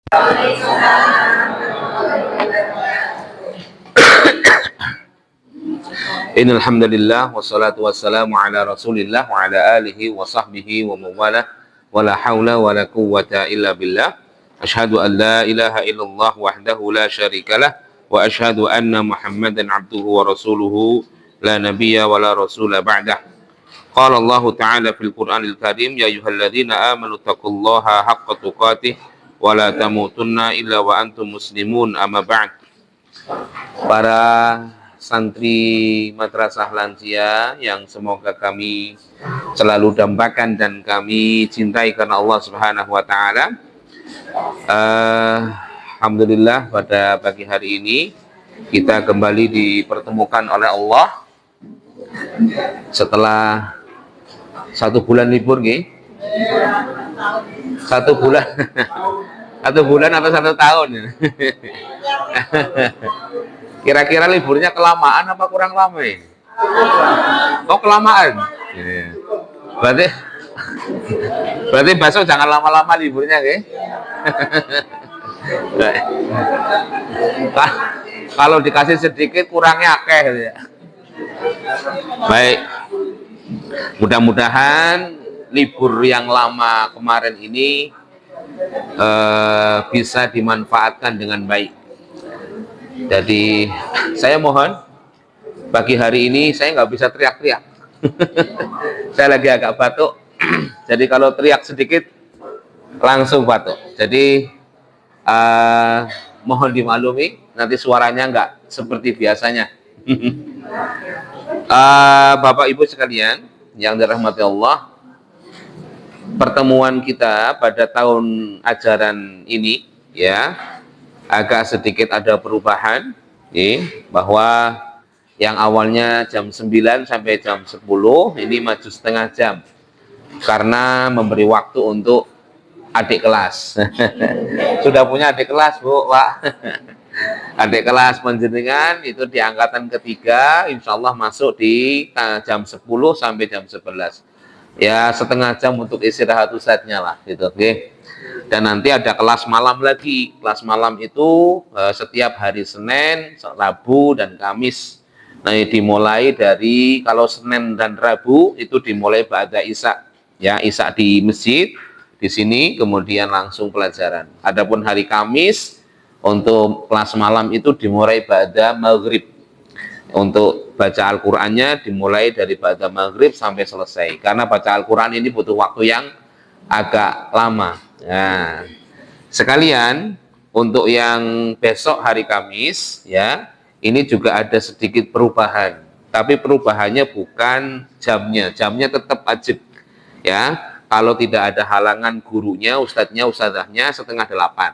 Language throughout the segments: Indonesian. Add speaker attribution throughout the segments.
Speaker 1: Innal hamdalillah wassalatu wassalamu ala Rasulillah wa ala alihi wa sahbihi wa mawalah wa la haula wa la quwwata illa billah. Asyhadu an la ilaha illallah wahdahu la syarikalah wa asyhadu anna Muhammadan abduhu wa rasuluhu la nabiyya wa la rasula ba'dah. Qala Allah Ta'ala fil Qur'anil Karim, ya ayyuhalladzina amanu taqullaha haqqa tuqatih wa la tamutunna illa wa antum muslimun, amma ba'd. Para santri Madrasah Lansia yang semoga kami selalu dambakan dan kami cintai karena Allah Subhanahu wa taala. Alhamdulillah pada pagi hari ini kita kembali dipertemukan oleh Allah setelah 1 bulan libur nggih. 1 bulan. 1 bulan atau 1 tahun? Kira-kira liburnya kelamaan apa kurang lama ya? Oh, kelamaan. Berarti besok jangan lama-lama liburnya, ya? Kalau dikasih sedikit kurangnya akeh ya. Baik. Mudah-mudahan libur yang lama kemarin ini bisa dimanfaatkan dengan baik. Jadi saya mohon pagi hari ini saya nggak bisa teriak-teriak. Saya lagi agak batuk. Jadi kalau teriak sedikit langsung batuk. Jadi mohon dimaklumi nanti suaranya nggak seperti biasanya. Bapak Ibu sekalian yang dirahmati Allah, pertemuan kita pada tahun ajaran ini ya agak sedikit ada perubahan, bahwa yang awalnya jam 9 sampai jam 10 ini maju setengah jam karena memberi waktu untuk adik kelas. Sudah punya adik kelas, Bu, Pak? Adik kelas panjenengan itu di angkatan ketiga, insya Allah masuk di jam 10 sampai jam 11. Ya, setengah jam untuk istirahat ustadznya lah, gitu, oke. Dan nanti ada kelas malam lagi. Kelas malam itu setiap hari Senin, Rabu, dan Kamis. Nah, dimulai dari kalau Senin dan Rabu itu dimulai ba'da Isya. Ya, Isya di masjid di sini, kemudian langsung pelajaran. Adapun hari Kamis untuk kelas malam itu dimulai ba'da Maghrib. Untuk baca Al-Qur'annya dimulai dari ba'da Maghrib sampai selesai. Karena baca Al-Qur'an ini butuh waktu yang agak lama. Nah, sekalian untuk yang besok hari Kamis ya, ini juga ada sedikit perubahan. Tapi perubahannya bukan jamnya. Jamnya tetap wajib. Ya, kalau tidak ada halangan gurunya, ustadzahnya 7:30.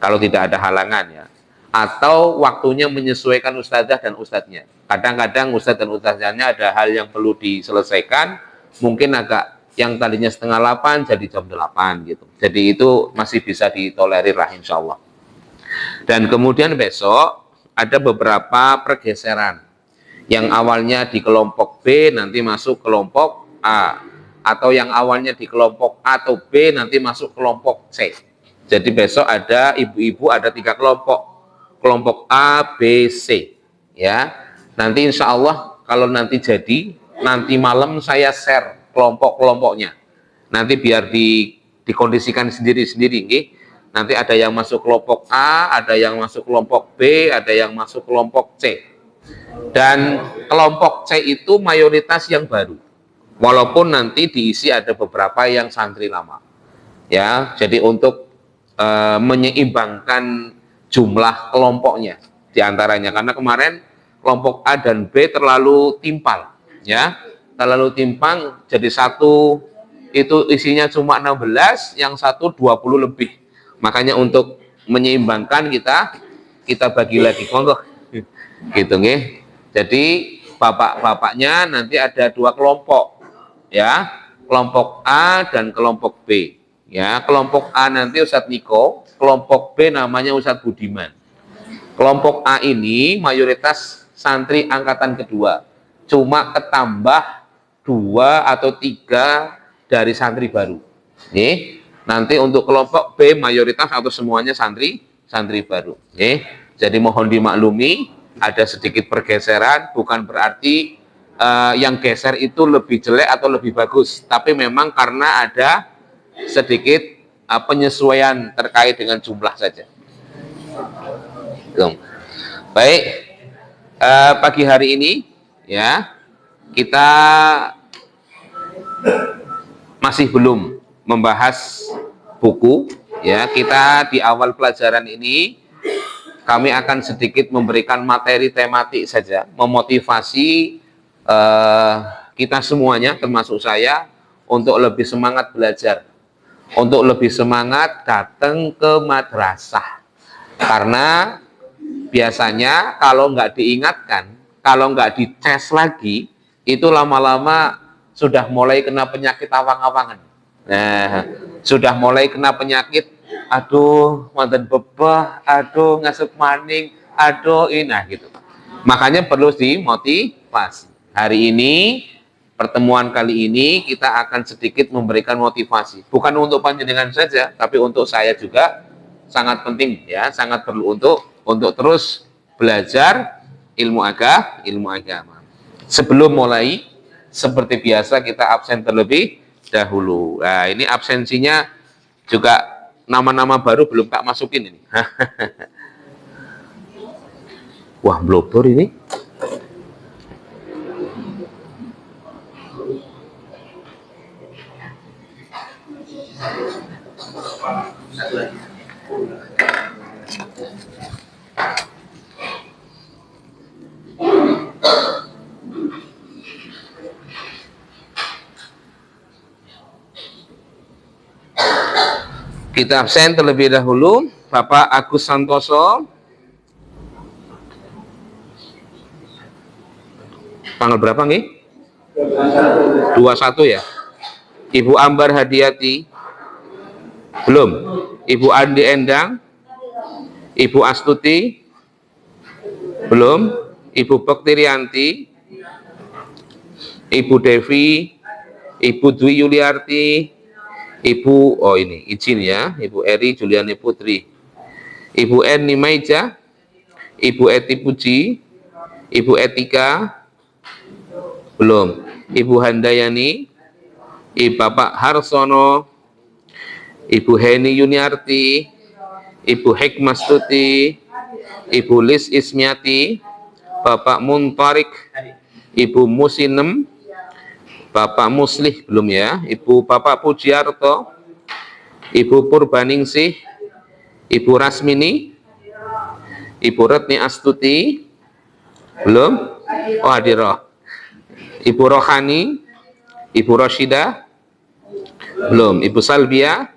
Speaker 1: Kalau tidak ada halangan ya. Atau waktunya menyesuaikan ustadzah dan ustadznya. Kadang-kadang ustadz dan ustadzahnya ada hal yang perlu diselesaikan, mungkin agak yang tadinya 7:30 jadi jam 8 gitu. Jadi itu masih bisa ditolerir lah insya Allah. Dan kemudian besok ada beberapa pergeseran. Yang awalnya di kelompok B nanti masuk kelompok A. Atau yang awalnya di kelompok A atau B nanti masuk kelompok C. Jadi besok ada ibu-ibu ada 3 kelompok. Kelompok A, B, C. Ya. Nanti insya Allah kalau nanti jadi, nanti malam saya share kelompok-kelompoknya. Nanti biar dikondisikan sendiri-sendiri. Nanti ada yang masuk kelompok A, ada yang masuk kelompok B, ada yang masuk kelompok C. Dan kelompok C itu mayoritas yang baru. Walaupun nanti diisi ada beberapa yang santri lama. Ya, jadi untuk menyeimbangkan jumlah kelompoknya diantaranya. Karena kemarin kelompok A dan B terlalu timpal. Ya, terlalu timpang, jadi satu itu isinya cuma 16, yang satu 20 lebih. Makanya untuk menyeimbangkan kita bagi lagi monggo. Gitu nggih. Jadi bapak-bapaknya nanti ada 2 kelompok. Ya, kelompok A dan kelompok B. Ya, kelompok A nanti Ustadz Niko, kelompok B namanya Ustadz Budiman. Kelompok A ini mayoritas santri angkatan kedua. Cuma ketambah 2 atau 3 dari santri baru. Nih, Nanti untuk kelompok B mayoritas atau semuanya santri baru. Jadi mohon dimaklumi ada sedikit pergeseran, bukan berarti yang geser itu lebih jelek atau lebih bagus, tapi memang karena ada sedikit penyesuaian terkait dengan jumlah saja. Baik, pagi hari ini ya kita masih belum membahas buku ya. Kita di awal pelajaran ini kami akan sedikit memberikan materi tematik saja, memotivasi kita semuanya termasuk saya untuk lebih semangat belajar, untuk lebih semangat datang ke madrasah. Karena biasanya kalau nggak diingatkan, kalau nggak dites lagi, itu lama-lama sudah mulai kena penyakit awang-awangan. Nah, sudah mulai kena penyakit, aduh, mantan bebah, aduh, ngasep maning, aduh, inah gitu. Makanya perlu dimotivasi. Hari ini, pertemuan kali ini, kita akan sedikit memberikan motivasi. Bukan untuk panjenengan saja, tapi untuk saya juga sangat penting, ya, sangat perlu untuk terus belajar ilmu agama. Sebelum mulai, seperti biasa kita absen terlebih dahulu. Nah, ini absensinya juga nama-nama baru belum tak masukin ini. Wah, blobor ini. Kita absen terlebih dahulu. Bapak Agus Santoso. Tanggal berapa nih? 21 ya. Ibu Ambar Hadiati. Belum. Ibu Andi Endang. Ibu Astuti. Belum. Ibu Bektirianti. Ibu Devi. Ibu Dwi Yuliarti. Ibu, oh ini, izin ya, Ibu Eri Juliani Putri, Ibu Eni Maija, Ibu Eti Puji, Ibu Etika, belum, Ibu Handayani, Ibu Bapak Harsono, Ibu Heni Yuniarti, Ibu Hikmastuti, Ibu Lis Ismiati, Bapak Muntarik, Ibu Musinem, Bapak Muslih belum ya, Ibu Bapak Pujiarto, Ibu Purbaningsih, Ibu Rasmini, Ibu Retni Astuti, belum, oh hadiroh, Ibu Rohani, Ibu Roshidah, belum, Ibu Salbia,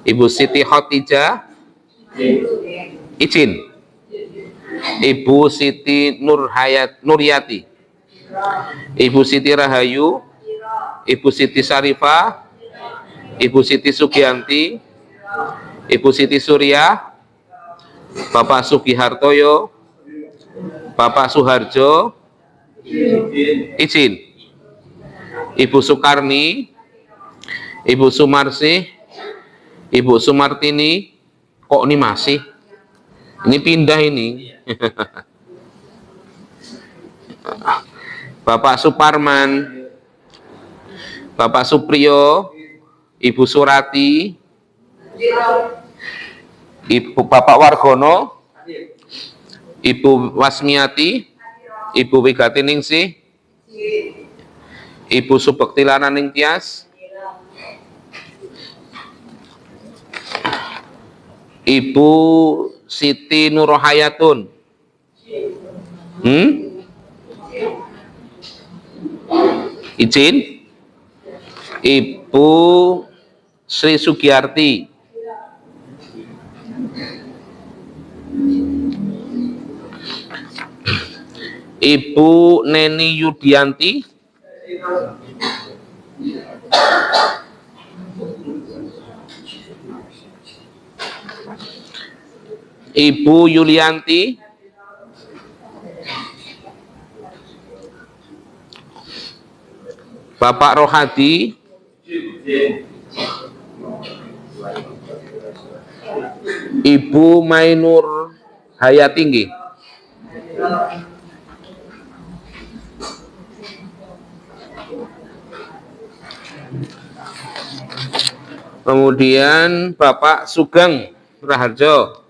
Speaker 1: Ibu Siti Khotijah, izin, Ibu Siti Nuryati, Ibu Siti Rahayu, Ibu Siti Sarifah, Ibu Siti Sugianti, Ibu Siti Surya, Bapak Sugihartoyo, Bapak Suharjo, izin, Ibu Sukarni, Ibu Sumarsih, Ibu Sumartini, kok ini masih? Ini pindah ini. Bapak Suparman, Bapak Supriyo, Ibu Surati, Ibu Bapak Wargono, Ibu Wasmiati, Ibu Wigati Ningsih, Ibu Subektilana Ningtyas, Ibu Siti Nurohayatun, izin, Ibu Sri Sugiyarti, Ibu Neni Yudianti, Ibu Yulianti, Bapak Rohadi, Ibu Mainur Hayati nggih. Kemudian Bapak Sugeng Raharjo.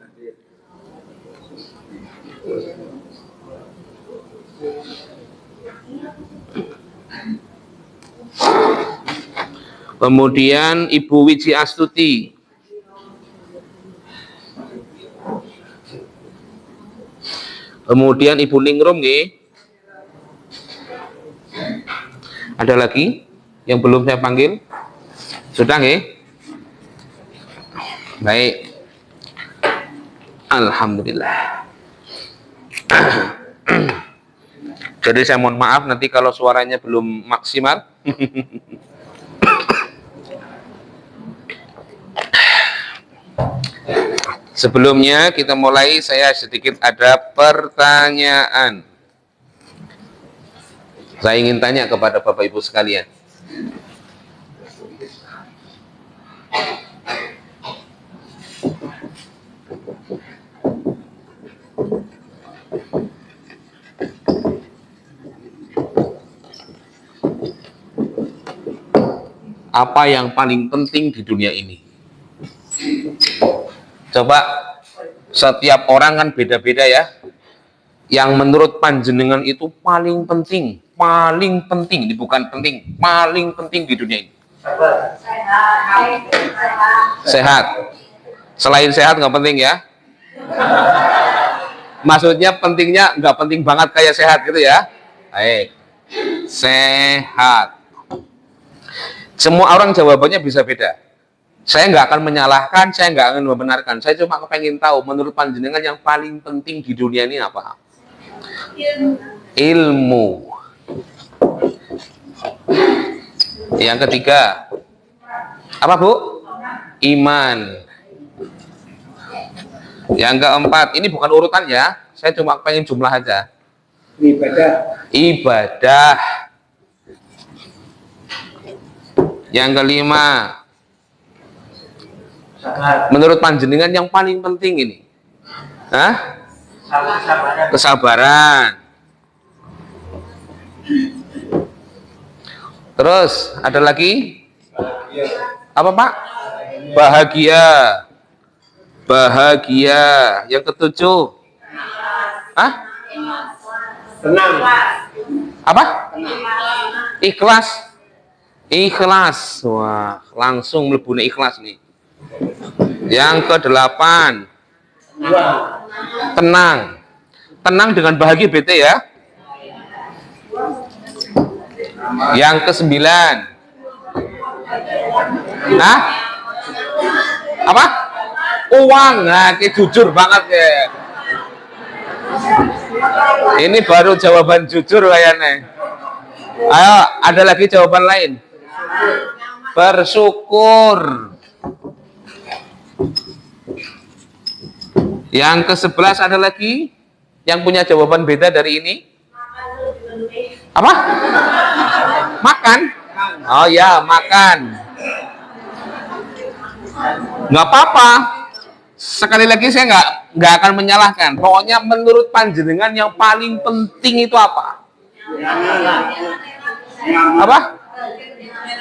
Speaker 1: Kemudian Ibu Wiji Astuti. Kemudian Ibu Ningrum nggih. Ada lagi yang belum saya panggil? Sudah nggih? Baik. Alhamdulillah. Jadi saya mohon maaf nanti kalau suaranya belum maksimal. Sebelumnya kita mulai, saya sedikit ada pertanyaan. Saya ingin tanya kepada Bapak Ibu sekalian. Apa yang paling penting di dunia ini? Coba, setiap orang kan beda-beda ya. Yang menurut panjenengan itu paling penting, ini bukan penting, paling penting di dunia ini. Sehat. Selain sehat nggak penting ya? Maksudnya pentingnya nggak penting banget kayak sehat gitu ya? Baik. Sehat. Semua orang jawabannya bisa beda. Saya nggak akan menyalahkan, saya nggak akan membenarkan. Saya cuma pengen tahu, menurut panjenengan yang paling penting di dunia ini apa? Ilmu. Yang ketiga, apa Bu? Iman. Yang keempat, ini bukan urutan ya, saya cuma pengen jumlah aja. Ibadah. Yang kelima, menurut panjenengan yang paling penting ini? Hah? Kesabaran. Terus ada lagi? Apa Pak? Bahagia. Bahagia. Yang ketujuh? Hah?
Speaker 2: Tenang.
Speaker 1: Apa? Ikhlas. Ikhlas. Wah, langsung mlebune ikhlas nih. Yang kedelapan, tenang. Tenang dengan bahagia bete ya. Yang kesembilan, nah, apa? Uang. Nah, ini jujur banget ya. Ini baru jawaban jujur kayaknya. Ayo, ada lagi jawaban lain. Bersyukur. Yang ke-11 ada lagi yang punya jawaban beda dari ini? Apa? Makan? Oh ya, makan. Nggak apa-apa. Sekali lagi saya nggak akan menyalahkan. Pokoknya menurut panjenengan yang paling penting itu apa? Apa?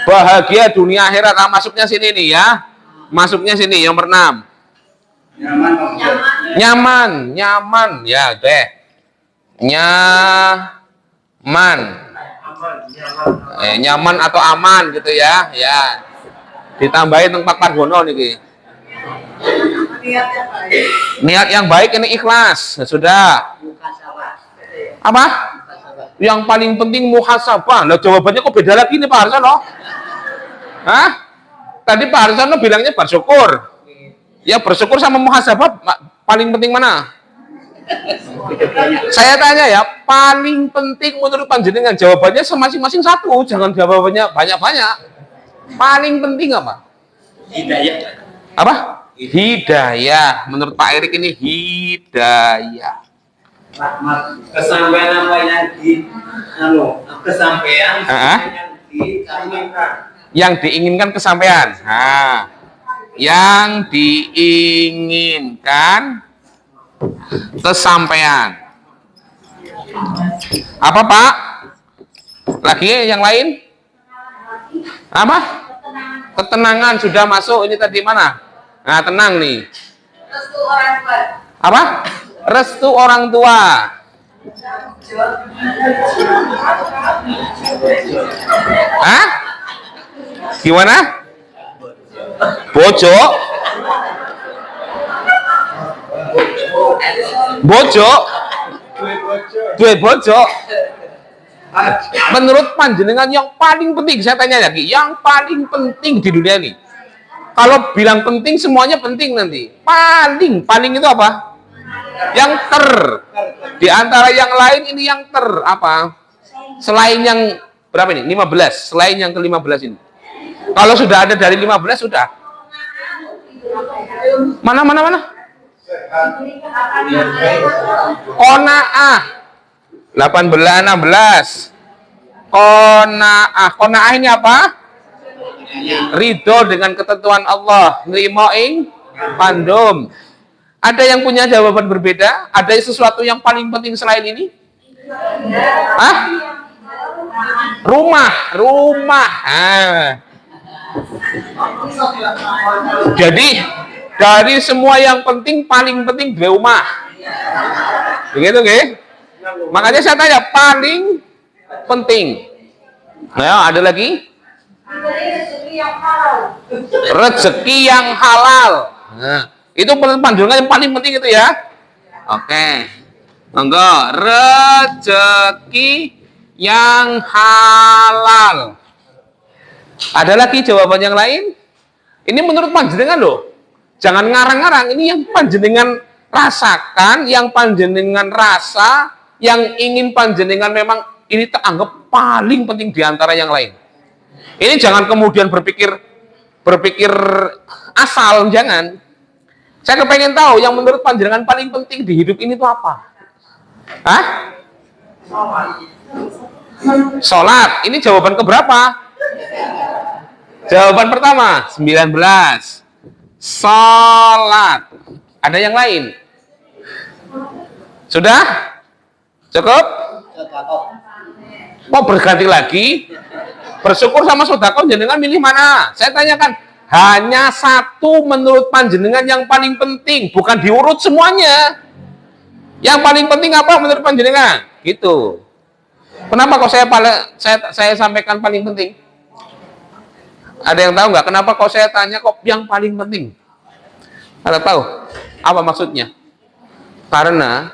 Speaker 1: Bahagia dunia akhirat. Nah, masuknya sini nih ya. Masuknya sini yang bernam. Nyaman ya deh. Nyaman. Nyaman atau aman gitu ya. Ya. Ditambahin tempat pargono nih. Niat yang baik ini ikhlas. Sudah. Apa? Yang paling penting muhasabah. Nah, jawabannya kok beda lagi nih Pak Harsono? Hah? Tadi Pak Harsono bilangnya bersyukur. Ya bersyukur sama muhasabah paling penting mana? Saya tanya ya, paling penting menurut panjenengan jawabannya masing-masing satu, jangan jawabannya banyak-banyak. Paling penting apa?
Speaker 2: Hidayah.
Speaker 1: Apa? Hidayah. Menurut Pak Erik ini hidayah.
Speaker 2: Kesampaian apa yang kesampaian yang diinginkan.
Speaker 1: Yang diinginkan kesampaian. Nah, yang diinginkan kesampaian. Apa Pak? Lagi yang lain? Apa? Ketenangan sudah masuk. Ini tadi mana? Nah, tenang nih.
Speaker 3: Restu orang tua.
Speaker 1: Apa? Restu orang tua. Hah? Gimana? Bojo? Bojo? Duwe bojo? Menurut panjenengan yang paling penting, saya tanya lagi, yang paling penting di dunia ini. Kalau bilang penting, semuanya penting nanti. Paling itu apa? Yang di antara yang lain ini yang apa? Selain yang berapa ini? 15. Selain yang ke-15 ini. Kalau sudah ada dari 15 sudah. Mana? Qanaah. 18, 16. Qanaah ini apa? Ridho dengan ketentuan Allah, nrimo ing pandum. Ada yang punya jawaban berbeda? Ada sesuatu yang paling penting selain ini? Hah? Rumah. Jadi dari semua yang penting, paling penting dua rumah. Begitu, nggih? Makanya saya tanya paling penting. Nah, ada lagi? Rezeki yang halal. Nah, itu panjungan yang paling penting itu ya. Oke. Monggo, rezeki yang halal. Ada lagi jawaban yang lain? Ini menurut panjenengan loh. Jangan ngarang-ngarang. Ini yang panjenengan rasakan, yang panjenengan rasa, yang ingin panjenengan memang ini teranggap paling penting di antara yang lain. Ini jangan kemudian berpikir asal, jangan. Saya kepengen tahu yang menurut panjenengan paling penting di hidup ini itu apa? Hah? Sholat. Ini jawaban keberapa? Jawaban pertama, 19. Sholat. Ada yang lain? Sudah? Cukup? Mau berganti lagi? Bersyukur sama sedekah, jenengan milih mana? Saya tanyakan, hanya satu menurut panjenengan yang paling penting, bukan diurut semuanya. Yang paling penting apa menurut panjenengan? Gitu. Kenapa kok saya sampaikan paling penting? Ada yang tahu nggak? Kenapa kok saya tanya kok yang paling penting? Ada tahu? Apa maksudnya? Karena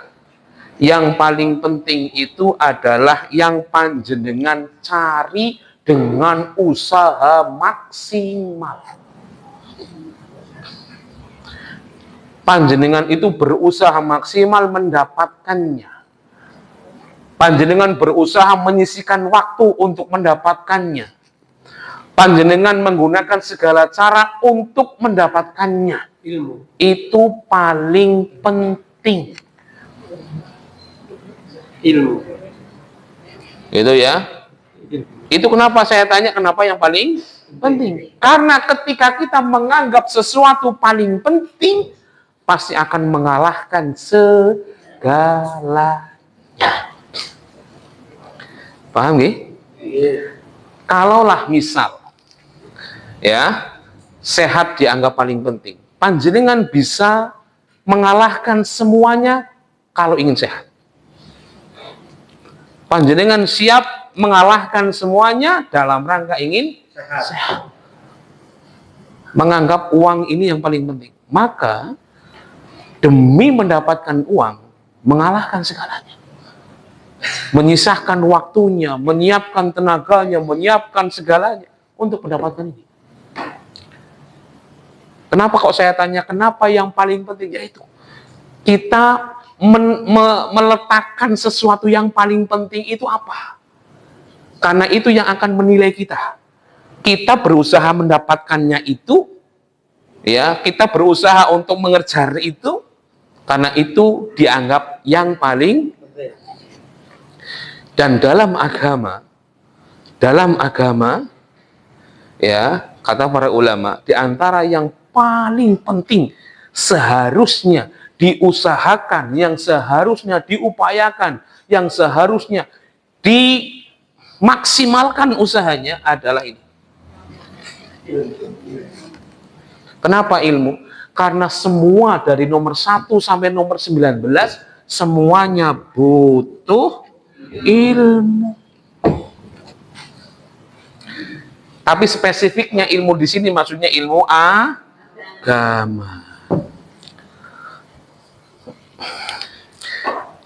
Speaker 1: yang paling penting itu adalah yang panjenengan cari dengan usaha maksimal. Panjenengan itu berusaha maksimal mendapatkannya. Panjenengan berusaha menyisihkan waktu untuk mendapatkannya. Panjenengan menggunakan segala cara untuk mendapatkannya.
Speaker 2: Ilmu.
Speaker 1: Itu paling penting.
Speaker 2: Ilmu.
Speaker 1: Itu ya. Itu kenapa saya tanya kenapa yang paling penting. Karena ketika kita menganggap sesuatu paling penting, pasti akan mengalahkan segalanya. Paham nggih? Kalaulah misal ya, sehat dianggap paling penting. Panjenengan bisa mengalahkan semuanya kalau ingin sehat. Panjenengan siap mengalahkan semuanya dalam rangka ingin sehat. Menganggap uang ini yang paling penting. Maka demi mendapatkan uang, mengalahkan segalanya. Menyisahkan waktunya, menyiapkan tenaganya, menyiapkan segalanya untuk mendapatkan ini. Kenapa kok saya tanya, kenapa yang paling penting? Yaitu kita meletakkan sesuatu yang paling penting itu apa? Karena itu yang akan menilai kita. Kita berusaha mendapatkannya itu, ya, kita berusaha untuk mengejar itu, karena itu dianggap yang paling. Dan dalam agama, ya, kata para ulama, di antara yang paling penting seharusnya diusahakan, yang seharusnya diupayakan, yang seharusnya dimaksimalkan usahanya adalah ini. Kenapa ilmu? Karena semua dari nomor 1 sampai nomor 19 semuanya butuh ilmu. Tapi spesifiknya ilmu di sini maksudnya ilmu agama.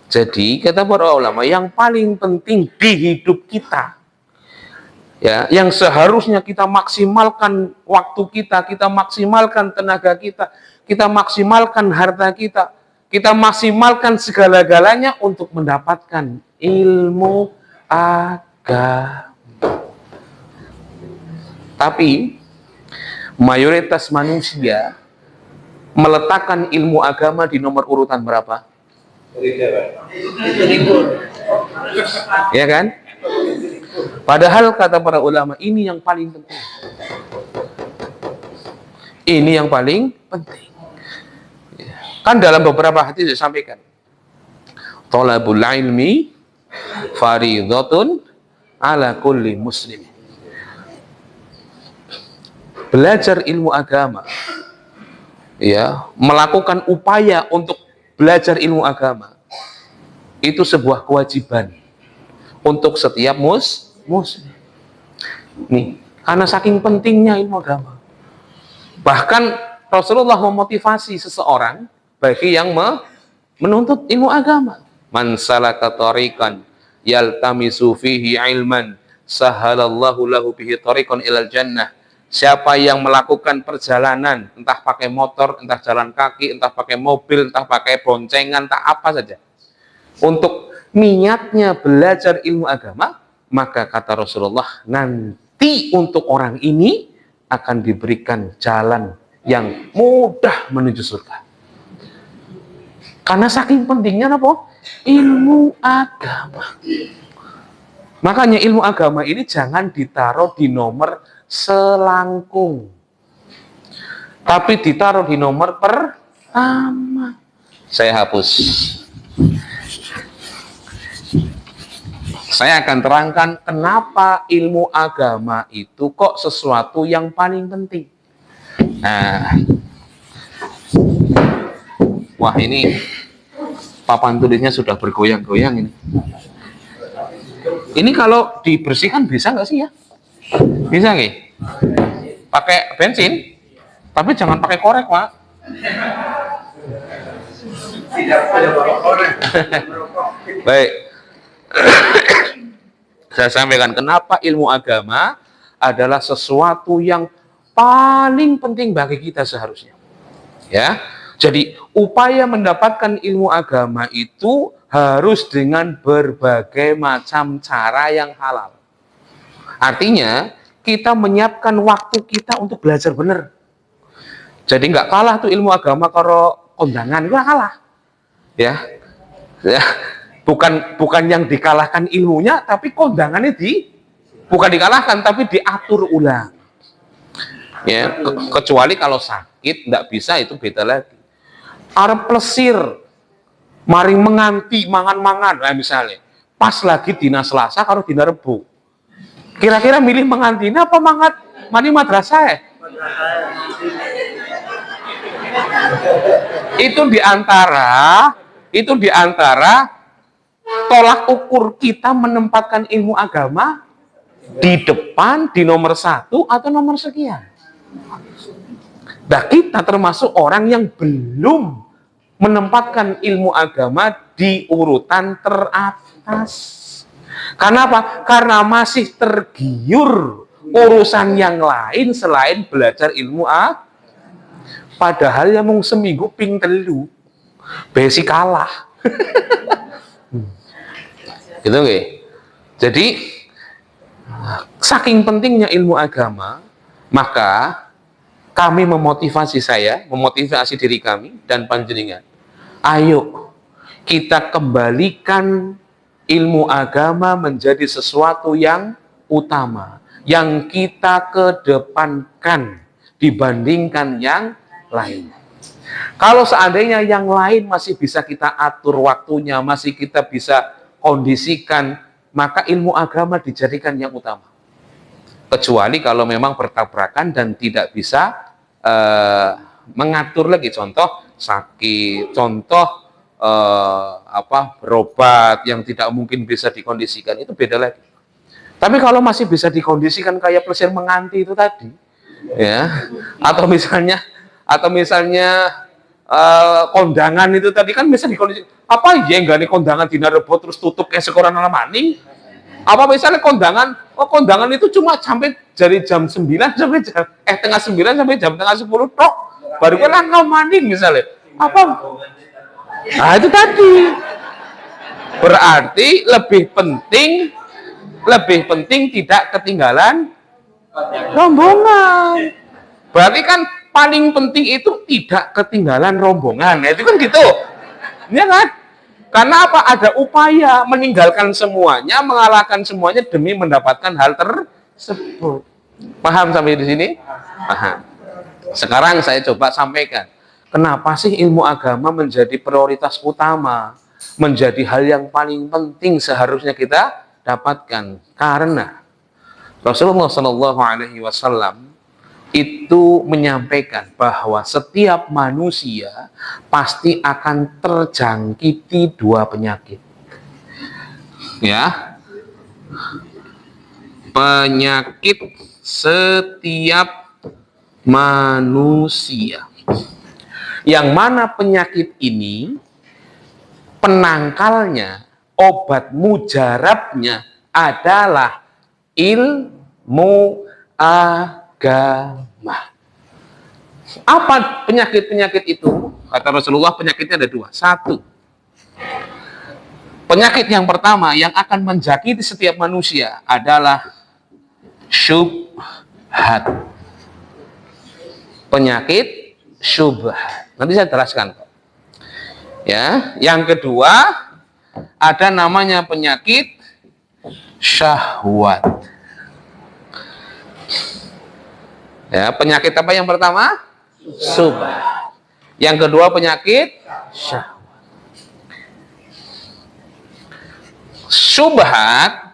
Speaker 1: Jadi kata para ulama, yang paling penting di hidup kita, ya, yang seharusnya kita maksimalkan waktu kita, kita maksimalkan tenaga kita maksimalkan harta kita maksimalkan segala-galanya untuk mendapatkan ilmu agama. Tapi mayoritas manusia meletakkan ilmu agama di nomor urutan berapa? Ya kan? Padahal kata para ulama, ini yang paling penting. Ini yang paling penting. Kan dalam beberapa hadis disampaikan, thalabul ilmi fardhatun ala kulli muslim. Belajar ilmu agama, ya, melakukan upaya untuk belajar ilmu agama itu sebuah kewajiban untuk setiap muslim. Nih, karena saking pentingnya ilmu agama. Bahkan Rasulullah memotivasi seseorang bagi yang menuntut ilmu agama. Man salaka tariqan yaltamisu fihi ilman sahalallahu lahu bihi tariqan ilal jannah. Siapa yang melakukan perjalanan, entah pakai motor, entah jalan kaki, entah pakai mobil, entah pakai boncengan, entah apa saja, untuk niatnya belajar ilmu agama, maka kata Rasulullah, nanti untuk orang ini akan diberikan jalan yang mudah menuju surga. Karena saking pentingnya apa? Ilmu agama. Makanya ilmu agama ini jangan ditaruh di nomor selangkung, tapi ditaruh di nomor pertama. Saya hapus. Saya akan terangkan kenapa ilmu agama itu kok sesuatu yang paling penting. Nah, wah, ini papan tulisnya sudah bergoyang-goyang ini. Ini kalau dibersihkan bisa nggak sih ya? Bisa nggak? Pakai bensin, tapi jangan pakai korek, Pak.
Speaker 2: Tidak ada korek.
Speaker 1: Baik. Saya sampaikan kenapa ilmu agama adalah sesuatu yang paling penting bagi kita seharusnya. Ya. Jadi upaya mendapatkan ilmu agama itu harus dengan berbagai macam cara yang halal. Artinya, kita menyiapkan waktu kita untuk belajar benar. Jadi nggak kalah tuh ilmu agama kalau kondangan, nggak kalah. Ya, bukan yang dikalahkan ilmunya, tapi kondangannya bukan dikalahkan, tapi diatur ulang. Ya, kecuali kalau sakit nggak bisa, itu beda lagi. Arep plesir, maring menganti mangan-mangan, nah misalnya, pas lagi dina Selasa karo dina Rebo. Kira-kira milih mengantina apa mani madrasah ya? Itu diantara tolak ukur kita menempatkan ilmu agama di depan, di nomor 1 atau nomor sekian. Nah, kita termasuk orang yang belum menempatkan ilmu agama di urutan teratas. Kenapa? Karena masih tergiur urusan yang lain selain belajar ilmu agama. Padahal yang mau seminggu ping telu, besi kalah. Gitu nggih. Jadi saking pentingnya ilmu agama, maka kami memotivasi diri kami dan panjenengan. Ayo kita kembalikan ilmu agama menjadi sesuatu yang utama, yang kita kedepankan, dibandingkan yang lain. Kalau seandainya yang lain masih bisa kita atur waktunya, masih kita bisa kondisikan, maka ilmu agama dijadikan yang utama. Kecuali kalau memang bertabrakan dan tidak bisa mengatur lagi, contoh sakit, contoh berobat yang tidak mungkin bisa dikondisikan, itu beda lagi. Tapi kalau masih bisa dikondisikan kayak plesir menganti itu tadi, ya, atau misalnya kondangan itu tadi kan bisa dikondisikan. Apa ya enggak nih kondangan dina rebo terus tutup kayak sekoran ala maning? Apa misalnya kondangan itu cuma sampai dari jam 9 sampai tengah 9 sampai jam tengah 10 tok. Baru kan langkah maning misalnya. Apa? Nah, itu tadi. Berarti lebih penting tidak ketinggalan rombongan. Berarti kan paling penting itu tidak ketinggalan rombongan. Nah, itu kan gitu. Ya kan? Karena apa? Ada upaya meninggalkan semuanya, mengalahkan semuanya demi mendapatkan hal tersebut. Paham sampai di sini? Paham. Sekarang saya coba sampaikan. Kenapa sih ilmu agama menjadi prioritas utama? Menjadi hal yang paling penting seharusnya kita dapatkan. Karena Rasulullah Shallallahu Alaihi Wasallam itu menyampaikan bahwa setiap manusia pasti akan terjangkiti dua penyakit. Ya. Penyakit setiap manusia. Yang mana penyakit ini penangkalnya, obat mujarabnya adalah ilmu agama. Apa penyakit-penyakit itu? Kata Rasulullah, penyakitnya ada dua. Satu, penyakit yang pertama yang akan menjangkiti setiap manusia adalah syubhat. Penyakit syubhat. Nanti saya jelaskan. Ya, yang kedua ada namanya penyakit syahwat. Ya, penyakit apa yang pertama? Syubhat. Yang kedua penyakit syahwat. Syubhat,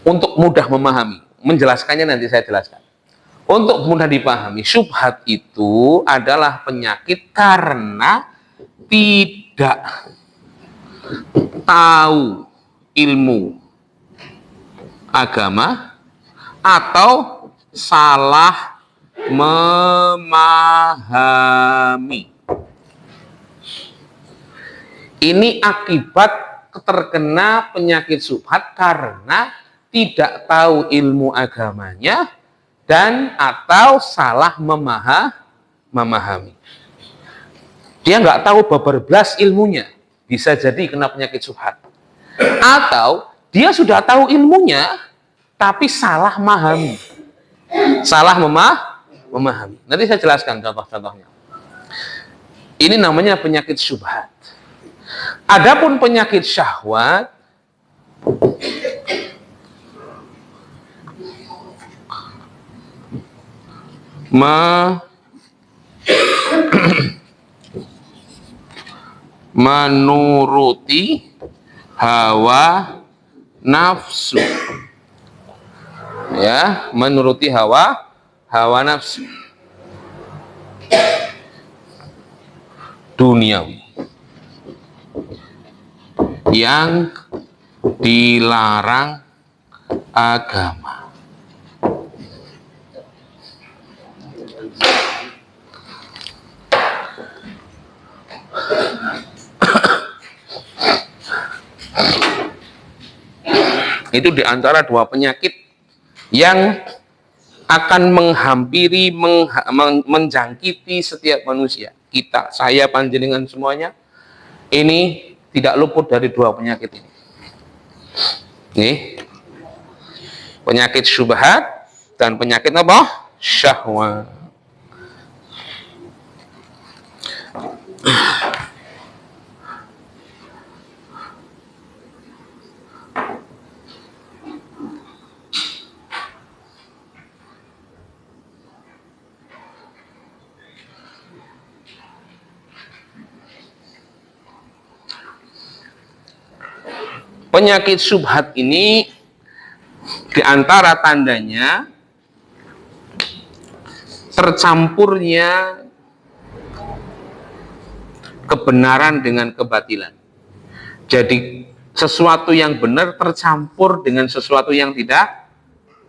Speaker 1: untuk mudah memahami, menjelaskannya nanti saya jelaskan. Untuk mudah dipahami, syubhat itu adalah penyakit karena tidak tahu ilmu agama atau salah memahami. Ini akibat terkena penyakit syubhat karena tidak tahu ilmu agamanya dan atau salah memahami. Dia nggak tahu babar belas ilmunya, bisa jadi kena penyakit syubhat. Atau dia sudah tahu ilmunya tapi salah memahami. Salah memahami. Nanti saya jelaskan contoh-contohnya. Ini namanya penyakit syubhat. Adapun penyakit syahwat menuruti hawa nafsu. Ya, menuruti hawa nafsu duniawi yang dilarang agama. Itu diantara dua penyakit yang akan menghampiri, menjangkiti setiap manusia. Kita, saya, panjenengan semuanya, ini tidak luput dari dua penyakit ini. Nih, penyakit syubhat dan penyakit apa? Syahwat. Penyakit syubhat ini di antara tandanya tercampurnya kebenaran dengan kebatilan. Jadi sesuatu yang benar tercampur dengan sesuatu yang tidak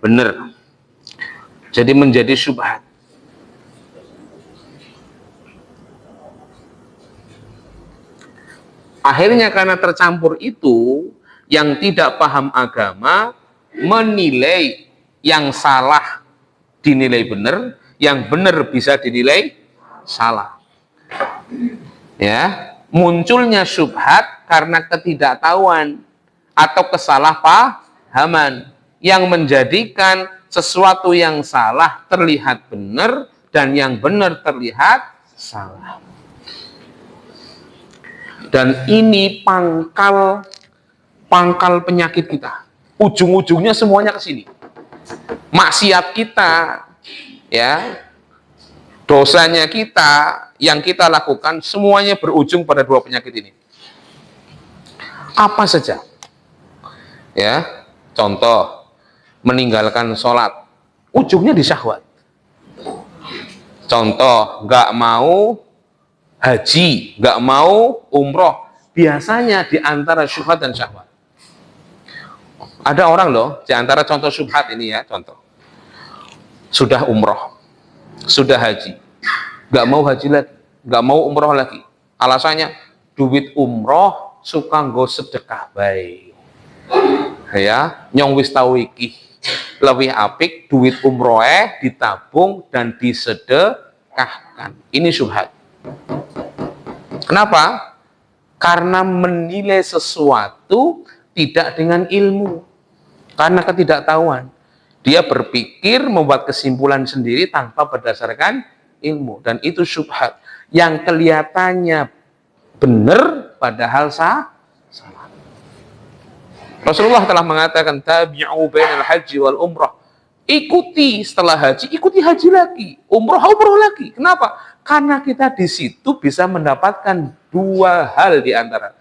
Speaker 1: benar. Jadi menjadi syubhat. Akhirnya karena tercampur itu, yang tidak paham agama menilai yang salah dinilai benar, yang benar bisa dinilai salah. Ya, munculnya syubhat karena ketidaktahuan atau kesalahpahaman yang menjadikan sesuatu yang salah terlihat benar dan yang benar terlihat salah. Dan ini pangkal penyakit kita. Ujung-ujungnya semuanya ke sini. Maksiat kita, ya, dosanya kita, yang kita lakukan semuanya berujung pada dua penyakit ini. Apa saja? Ya, contoh meninggalkan sholat, ujungnya di syahwat. Contoh nggak mau haji, nggak mau umroh, biasanya di antara syubhat dan syahwat. Ada orang loh, di antara contoh syubhat ini ya, contoh sudah umroh, sudah haji, nggak mau haji lagi, nggak mau umroh lagi. Alasannya duit umroh suka nggo sedekah baik. Ya, nyong wis tau iki lebih apik duit umroh ditabung dan disedekahkan. Ini syubhat. Kenapa? Karena menilai sesuatu tidak dengan ilmu, karena ketidaktahuan. Dia berpikir, membuat kesimpulan sendiri tanpa berdasarkan ilmu, dan itu syubhat yang kelihatannya benar padahal salah. Rasulullah telah mengatakan tabi'u bainal haji wal umrah. Ikuti setelah haji, ikuti haji lagi, umroh lagi. Kenapa? Karena kita di situ bisa mendapatkan dua hal di antara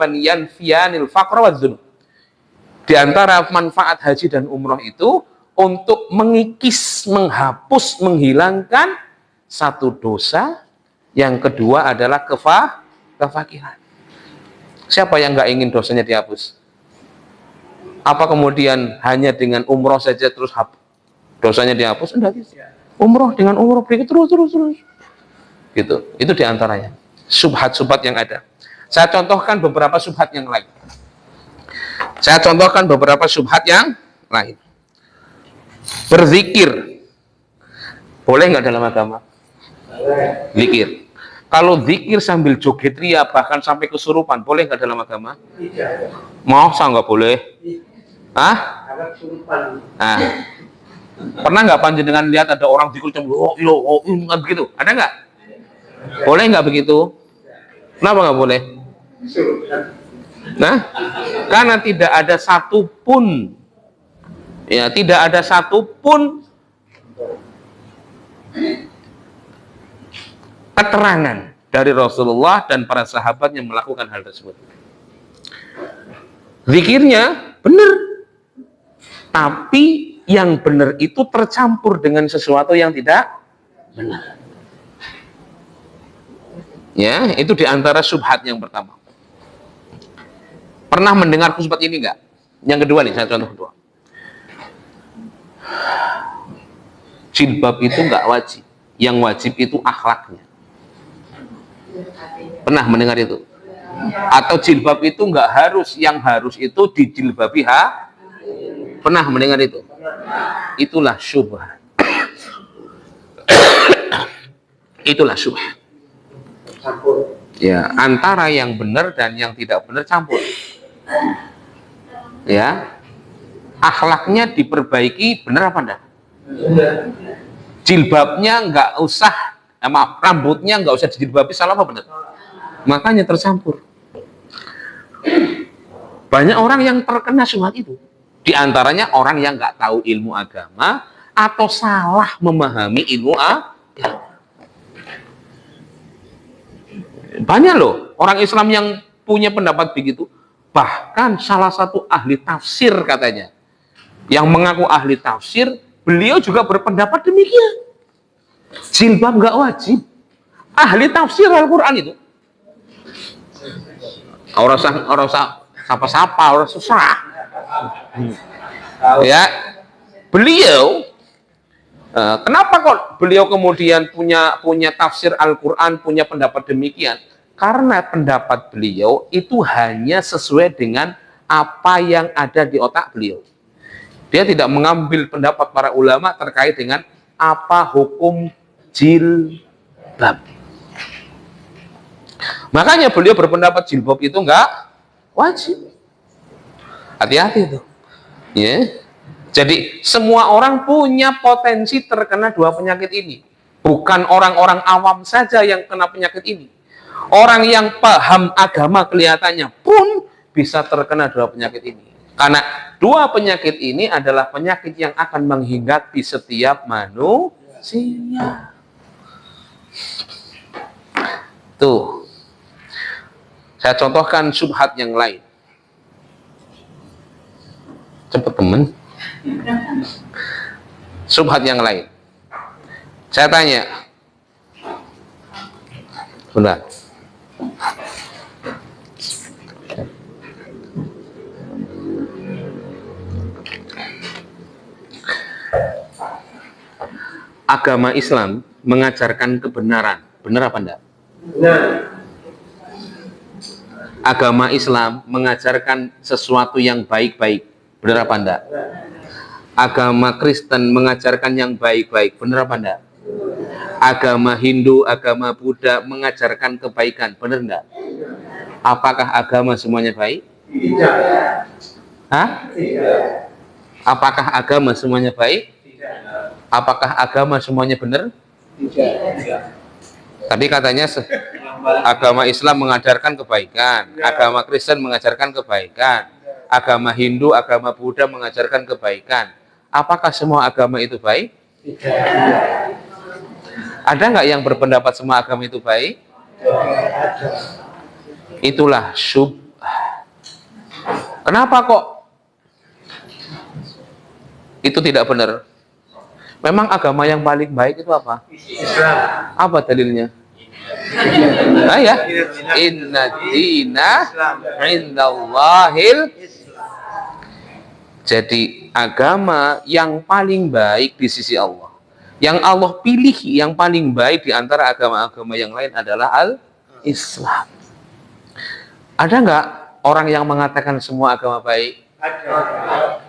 Speaker 1: yanfiyanil faqra wa dzunub. Di antara manfaat haji dan umroh itu untuk mengikis, menghapus, menghilangkan satu dosa, yang kedua adalah kefakiran. Siapa yang nggak ingin dosanya dihapus? Apa kemudian hanya dengan umroh saja terus dosanya dihapus? Enggak gitu. Umroh dengan umroh berikut terus. Gitu. Itu diantaranya. Subhat-subhat yang ada. Saya contohkan beberapa subhat yang lain. Berzikir. Boleh nggak dalam agama? Zikir. Kalau zikir sambil joget ria, bahkan sampai kesurupan, boleh nggak dalam agama? Mau, saya nggak boleh. Nah, pernah nggak panjenengan lihat ada orang zikir nggak begitu? Ada nggak? Boleh nggak begitu? Kenapa nggak boleh? Nah, karena tidak ada satupun, ya, tidak ada satupun keterangan dari Rasulullah dan para sahabat yang melakukan hal tersebut. Zikirnya benar, tapi yang benar itu tercampur dengan sesuatu yang tidak benar. Ya, itu diantara subhat yang pertama. Pernah mendengar subhat ini enggak? Yang kedua nih, saya contoh kedua. Jilbab itu enggak wajib. Yang wajib itu akhlaknya. Pernah mendengar itu? Atau jilbab itu enggak harus, yang harus itu dijilbabi Pernah mendengar itu? Itulah syubhat. Itulah syubhat. Ya, antara yang benar dan yang tidak benar campur. Ya, akhlaknya diperbaiki, benar apa enggak? Jilbabnya enggak usah, rambutnya enggak usah dijilbabi, salah apa benar? Makanya tercampur. Banyak orang yang terkena syubhat itu. Di antaranya orang yang enggak tahu ilmu agama atau salah memahami ilmu agama. Banyak loh orang Islam yang punya pendapat begitu. Bahkan salah satu ahli tafsir katanya, yang mengaku ahli tafsir, beliau juga berpendapat demikian. Jilbab nggak wajib. Ahli tafsir Al-Quran itu. Orang sapa-sapa, orang susah. Ya, beliau, kenapa kok beliau kemudian punya tafsir Al-Quran, punya pendapat demikian? Karena pendapat beliau itu hanya sesuai dengan apa yang ada di otak beliau. Dia tidak mengambil pendapat para ulama terkait dengan apa hukum jilbab. Makanya beliau berpendapat jilbab itu enggak wajib. Hati-hati itu. Ya. Jadi semua orang punya potensi terkena dua penyakit ini. Bukan orang-orang awam saja yang kena penyakit ini. Orang yang paham agama kelihatannya pun bisa terkena dua penyakit ini. Karena dua penyakit ini adalah penyakit yang akan menghinggapi setiap manusia. Tuh. Saya contohkan syubhat yang lain. Cepat teman. Syubhat yang lain. Saya tanya. Benar. Agama Islam mengajarkan kebenaran. Benar apa enggak?
Speaker 2: Benar.
Speaker 1: Agama Islam mengajarkan sesuatu yang baik-baik. Benar apa enggak? Agama Kristen mengajarkan yang baik-baik. Benar apa enggak? Agama Hindu, agama Buddha mengajarkan kebaikan. Benar enggak? Apakah agama semuanya baik?
Speaker 2: Tidak.
Speaker 1: Hah?
Speaker 2: Tidak.
Speaker 1: Apakah agama semuanya baik?
Speaker 2: Tidak.
Speaker 1: Apakah agama semuanya benar?
Speaker 2: Tidak.
Speaker 1: Tapi katanya agama Islam mengajarkan kebaikan, agama Kristen mengajarkan kebaikan, agama Hindu, agama Buddha mengajarkan kebaikan. Apakah semua agama itu baik?
Speaker 2: Tidak.
Speaker 1: Ada nggak yang berpendapat semua agama itu baik? Itulah syubhat. Kenapa kok itu tidak benar? Memang agama yang paling baik itu apa?
Speaker 2: Islam.
Speaker 1: Apa dalilnya? Nah ya, inna dina indallahil. Jadi agama yang paling baik di sisi Allah, yang Allah pilih yang paling baik di antara agama-agama yang lain adalah Al-Islam. Ada nggak orang yang mengatakan semua agama baik?
Speaker 2: Ada.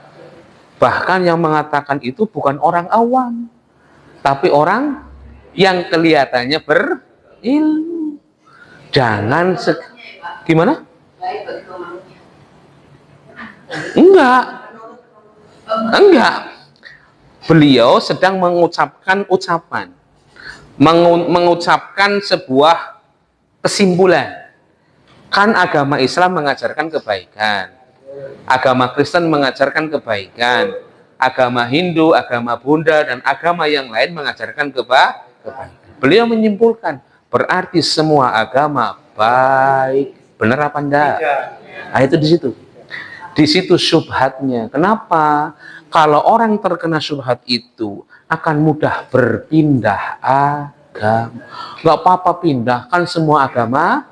Speaker 1: Bahkan yang mengatakan itu bukan orang awam, tapi orang yang kelihatannya berilmu. Jangan gimana?
Speaker 3: Baik bagi manusia.
Speaker 1: Enggak. Beliau sedang mengucapkan ucapan, mengucapkan sebuah kesimpulan. Kan agama Islam mengajarkan kebaikan. Agama Kristen mengajarkan kebaikan, agama Hindu, agama Buddha, dan agama yang lain mengajarkan kebaikan. Beliau menyimpulkan, berarti semua agama baik. Benar apa enggak? Nah, itu di situ. Di situ syubhatnya. Kenapa? Kalau orang terkena syubhat itu akan mudah berpindah agama. Enggak apa-apa pindah, kan semua agama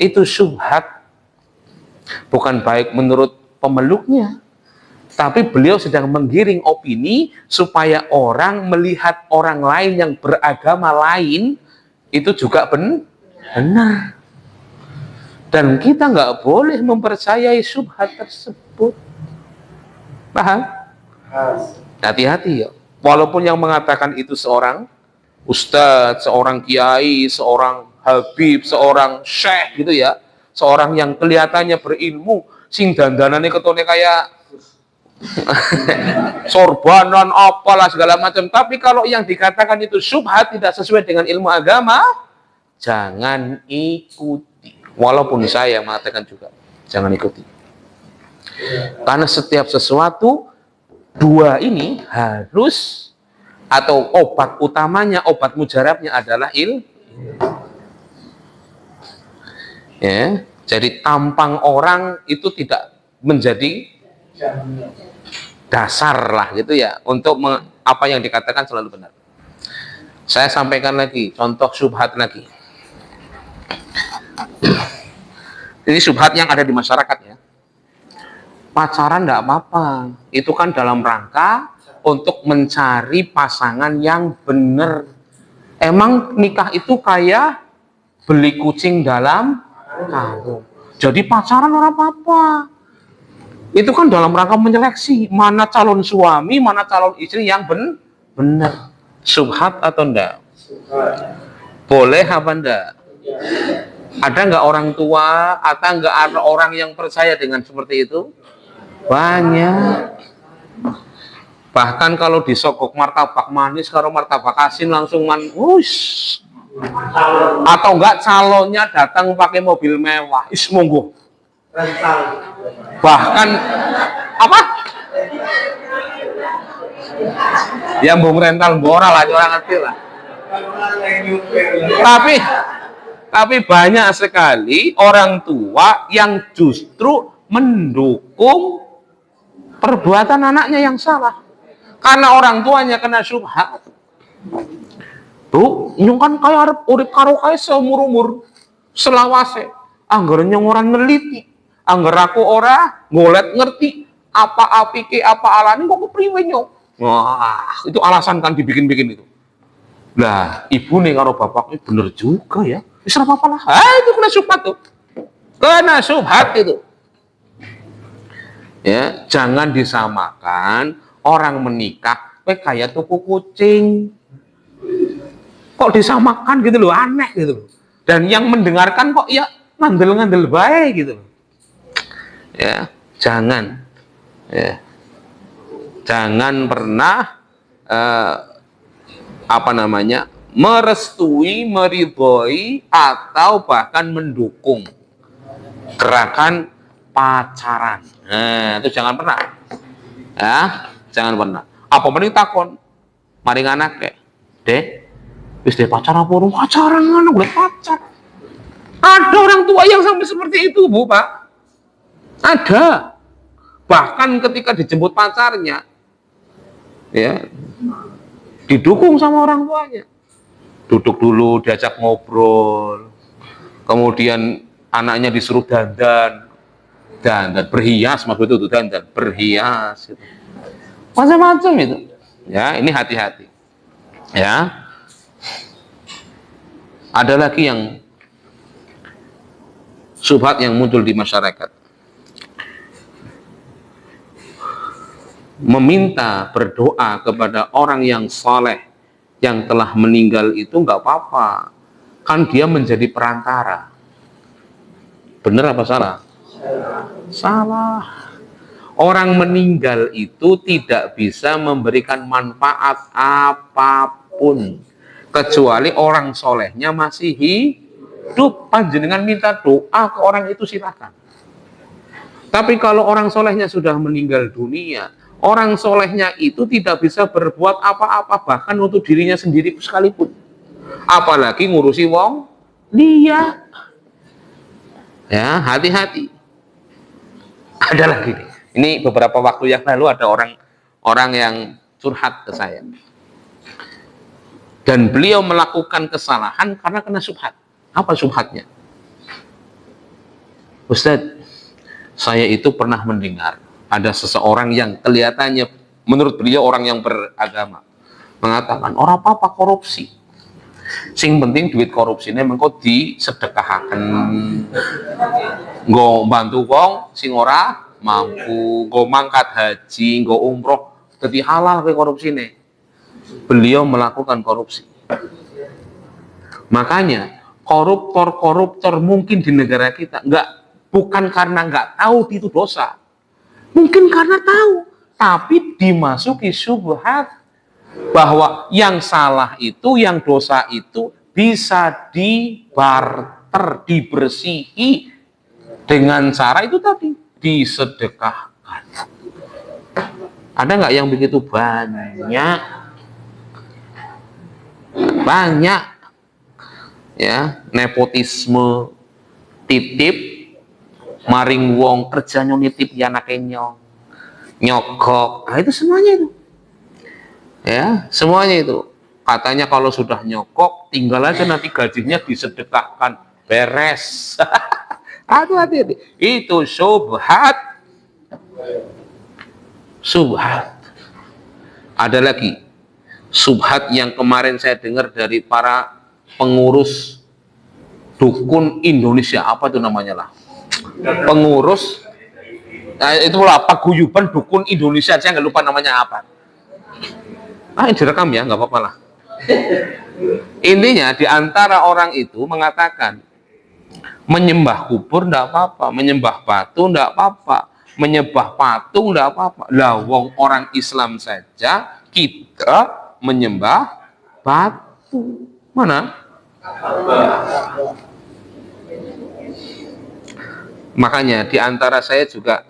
Speaker 1: itu syubhat. Bukan baik menurut pemeluknya, tapi beliau sedang menggiring opini supaya orang melihat orang lain yang beragama lain itu juga benar. Dan kita nggak boleh mempercayai syubhat tersebut. Paham? Hati-hati ya. Walaupun yang mengatakan itu seorang ustadz, seorang kiai, seorang habib, seorang syekh gitu ya, seorang yang kelihatannya berilmu, sing dandanane ketone kayak sorbanan apalah segala macam. Tapi kalau yang dikatakan itu syubhat, tidak sesuai dengan ilmu agama, jangan ikuti. Walaupun saya mengatakan juga, jangan ikuti. Karena setiap sesuatu, dua ini harus, atau obat utamanya, obat mujarabnya adalah ilmu. Ya. Jadi tampang orang itu tidak menjadi dasar lah gitu ya untuk apa yang dikatakan selalu benar. Saya sampaikan lagi contoh syubhat lagi. Ini syubhat yang ada di masyarakat ya. Pacaran enggak apa-apa. Itu kan dalam rangka untuk mencari pasangan yang benar. Emang nikah itu kayak beli kucing dalam karung. Jadi pacaran ora apa-apa. Itu kan dalam rangka menyeleksi mana calon suami, mana calon istri yang benar. Syubhat atau enggak? Boleh apa enggak? Ada enggak orang tua atau enggak ada orang yang percaya dengan seperti itu? Banyak. Bahkan kalau disogok martabak manis karo martabak asin langsung atau enggak calonnya datang pakai mobil mewah, monggo. Bahkan apa? Yang bung rental bora lah, orang ngerti lah. Tapi banyak sekali orang tua yang justru mendukung perbuatan anaknya yang salah. Karena orang tuanya kena syubhat. Tuh, nyong kan kayak arep urip karo kae seumur-umur selawase. Angger nyong ora neliti. Angger aku ora ngolet ngerti apa apike apa alane kok kepriwe nyong. Wah, itu alasan kan dibikin-bikin itu. Lah, ibu nih karo bapaknya bener juga ya. Wis ora apa-apa lah. Itu kena syubhat tuh. Kena syubhat itu. Ya, jangan disamakan orang menikah kayak tuku kucing. Kok disamakan gitu loh, aneh gitu loh. Dan yang mendengarkan kok ya ngandel-ngandel baik gitu loh. Ya, jangan. Ya. Jangan pernah merestui, meridhoi atau bahkan mendukung gerakan pacaran. Nah, itu jangan pernah. Ya, jangan pernah. Apa mending takon maring anake. Dek, wis de pacaran apa urung? Pacaran ngono, golek pacar. Ada orang tua yang sampai seperti itu, Bu, Pak. Ada. Bahkan ketika dijemput pacarnya, ya, didukung sama orang tuanya. Duduk dulu, diajak ngobrol. Kemudian anaknya disuruh dandan berhias, maksud itu dandan berhias gitu. Macam-macam itu. Ya, ini hati-hati. Ya. Ada lagi yang syubhat yang muncul di masyarakat. Meminta berdoa kepada orang yang saleh yang telah meninggal itu nggak apa-apa. Kan dia menjadi perantara. Benar apa salah? Salah. Orang meninggal itu tidak bisa memberikan manfaat apapun kecuali orang solehnya masih hidup. Panjenengan minta doa ke orang itu silakan. Tapi kalau orang solehnya sudah meninggal dunia, orang solehnya itu tidak bisa berbuat apa-apa bahkan untuk dirinya sendiri sekalipun. Apalagi ngurusi wong dia. Ya, hati-hati. Ada lagi nih. Ini beberapa waktu yang lalu ada orang yang curhat ke saya. Dan beliau melakukan kesalahan karena kena syubhat. Apa syubhatnya? Ustadz, saya itu pernah mendengar ada seseorang yang kelihatannya menurut beliau orang yang beragama mengatakan orang apa korupsi. Sing penting duit korupsinya mengko disedekahaken. Nggo bantu wong sing ora mampu, nggo mangkat haji, nggo umroh, dadi halal ke korupsine. Beliau melakukan korupsi. Makanya koruptor mungkin di negara kita bukan karena nggak tahu itu dosa. Mungkin karena tahu, tapi dimasuki syubhat bahwa yang salah itu, yang dosa itu bisa dibarter, dibersihi dengan cara itu tadi, disedekahkan. Ada nggak yang begitu banyak? Banyak. Ya, nepotisme, titip, maring wong kerjanya nitip anake nyogok. Nah, itu semuanya itu. Ya, semuanya itu. Katanya kalau sudah nyokok, tinggal aja nanti gajinya disedekahkan, beres. Aduh, hati-hati. Itu subhat. Subhat. Ada lagi subhat yang kemarin saya dengar dari para pengurus dukun Indonesia. Apa itu namanya lah? Pengurus. Nah, itulah paguyuban dukun Indonesia. Saya nggak lupa namanya apa. Ini direkam ya, nggak apa-apa lah. Intinya di antara orang itu mengatakan menyembah kubur enggak apa-apa, menyembah batu enggak apa-apa, menyembah patung enggak apa-apa. Lah wong orang Islam saja kita menyembah batu. Mana? Makanya di antara saya juga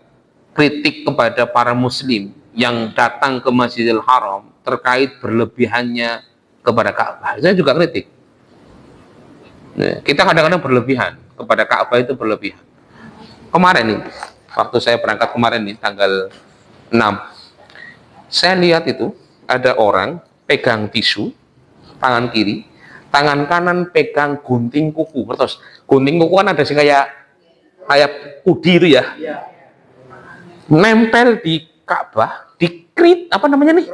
Speaker 1: kritik kepada para muslim yang datang ke Masjidil Haram terkait berlebihannya kepada Ka'bah. Saya juga kritik. Kita kadang-kadang berlebihan kepada Ka'bah, itu berlebihan. Kemarin nih, waktu saya berangkat kemarin nih, tanggal 6, saya lihat itu ada orang pegang tisu, tangan kiri, tangan kanan pegang gunting kuku. Terus gunting kuku kan ada sih kayak kudi itu ya, nempel di Ka'bah, dikerik, apa namanya nih?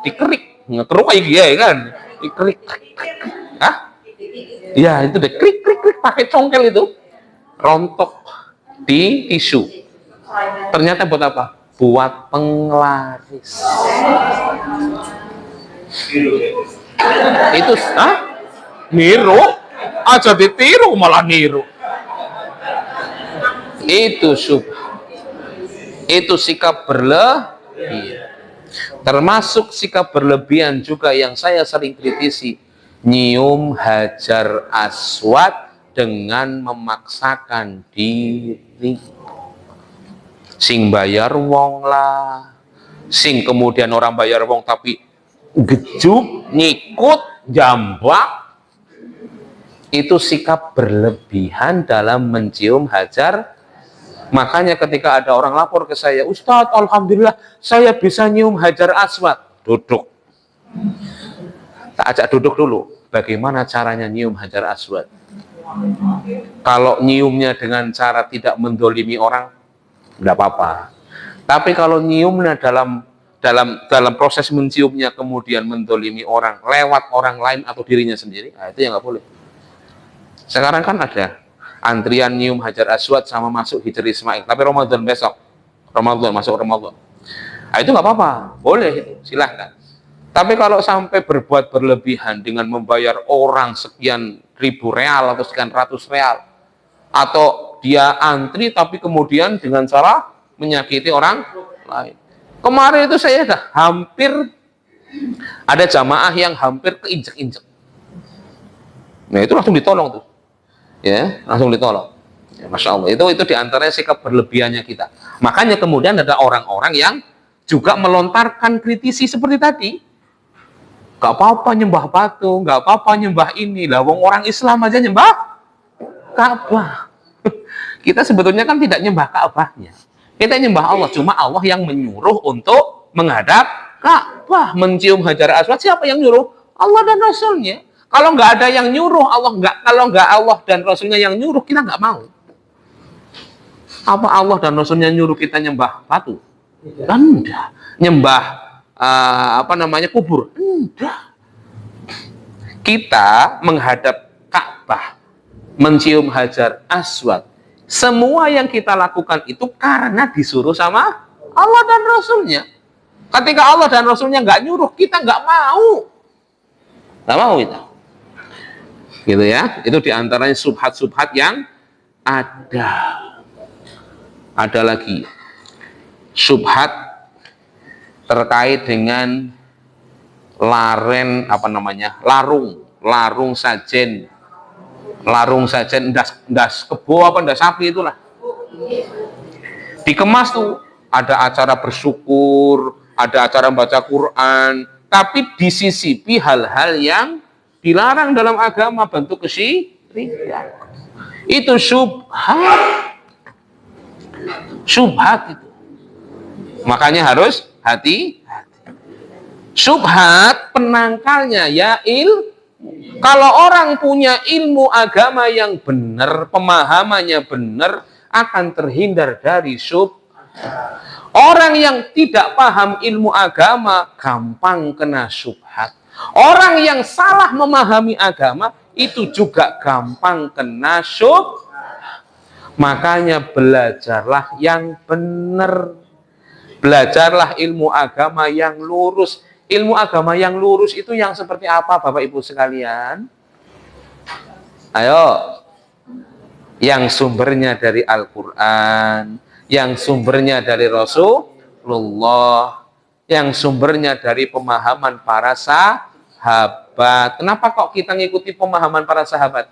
Speaker 1: Dikerik. Ngekeruk kayak ya kan, dikerik. Hah? Ya itu deh, krik pakai congkel itu, rontok di tisu. Ternyata buat apa? Buat penglaris. Itu, niru, aja ditiru malah niru. Itu itu sikap berlebihan. Termasuk sikap berlebihan juga yang saya sering kritisi, nyium hajar aswad dengan memaksakan diri. Sing bayar wong lah, sing kemudian orang bayar wong tapi gejuk, nyikut, jambak. Itu sikap berlebihan dalam mencium hajar. Makanya ketika ada orang lapor ke saya, Ustadz, alhamdulillah saya bisa nyium hajar aswad. Duduk. Tak ajak duduk dulu. Bagaimana caranya nyium hajar aswad? Kalau nyiumnya dengan cara tidak mendolimi orang, tidak apa-apa. Tapi kalau nyiumnya dalam proses menciumnya kemudian mendolimi orang, lewat orang lain atau dirinya sendiri, itu yang nggak boleh. Sekarang kan ada antrian nyium hajar aswad sama masuk Hijr Ismail, tapi Ramadan besok, masuk Ramadan. Itu nggak apa-apa, boleh itu, silahkan. Tapi kalau sampai berbuat berlebihan dengan membayar orang sekian ribu real atau sekian ratus real, atau dia antri tapi kemudian dengan cara menyakiti orang lain. Kemarin itu saya hampir ada jamaah yang hampir keinjek-injek. Nah itu langsung ditolong tuh. Ya, langsung ditolong. Ya, Masya Allah, itu diantaranya sikap berlebihannya kita. Makanya kemudian ada orang-orang yang juga melontarkan kritisi seperti tadi. Gak apa-apa nyembah batu, gak apa-apa nyembah ini. Lah wong orang Islam aja nyembah Ka'bah. Kita sebetulnya kan tidak nyembah Ka'bahnya. Kita nyembah Allah, cuma Allah yang menyuruh untuk menghadap Ka'bah, mencium hajar aswad. Siapa yang nyuruh? Allah dan Rasulnya. Kalau nggak ada yang nyuruh kalau nggak Allah dan Rasulnya yang nyuruh, kita nggak mau. Apa Allah dan Rasulnya nyuruh kita nyembah batu? Enggak. Nyembah kubur? Enggak. Kita menghadap Ka'bah, mencium hajar aswad. Semua yang kita lakukan itu karena disuruh sama Allah dan Rasulnya. Ketika Allah dan Rasulnya nggak nyuruh, kita nggak mau. Nggak mau kita. Gitu ya, itu diantaranya subhat-subhat yang ada. Ada lagi subhat terkait dengan larung sajen ndas kebo apa ndas sapi itulah. Dikemas tuh ada acara bersyukur, ada acara baca Quran, tapi disisipi hal-hal yang dilarang dalam agama, bentuk kesyirikan. Itu syubhat. Syubhat itu. Makanya harus hati. Syubhat penangkalnya ya kalau orang punya ilmu agama yang benar, pemahamannya benar, akan terhindar dari syubhat. Orang yang tidak paham ilmu agama gampang kena syubhat. Orang yang salah memahami agama itu juga gampang kena syubhat. Makanya belajarlah yang benar. Belajarlah ilmu agama yang lurus. Ilmu agama yang lurus itu yang seperti apa, Bapak Ibu sekalian? Ayo. Yang sumbernya dari Al-Quran, yang sumbernya dari Rasulullah, yang sumbernya dari pemahaman para sahabat. Kenapa kok kita ngikuti pemahaman para sahabat?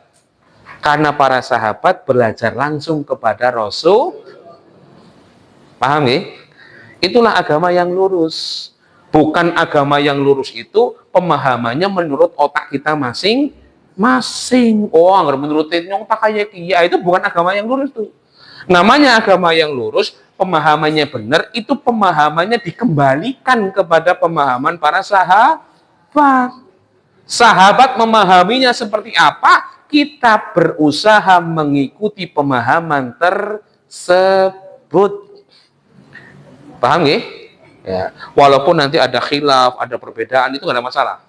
Speaker 1: Karena para sahabat belajar langsung kepada Rasul. Paham ya? Itulah agama yang lurus. Bukan agama yang lurus itu pemahamannya menurut otak kita masing-masing. Oh, nggak menurut otak kayak kia, itu bukan agama yang lurus tuh. Namanya agama yang lurus, pemahamannya benar, itu pemahamannya dikembalikan kepada pemahaman para sahabat. Sahabat memahaminya seperti apa, kita berusaha mengikuti pemahaman tersebut. Paham nggih? Ya, walaupun nanti ada khilaf, ada perbedaan, itu nggak ada masalah.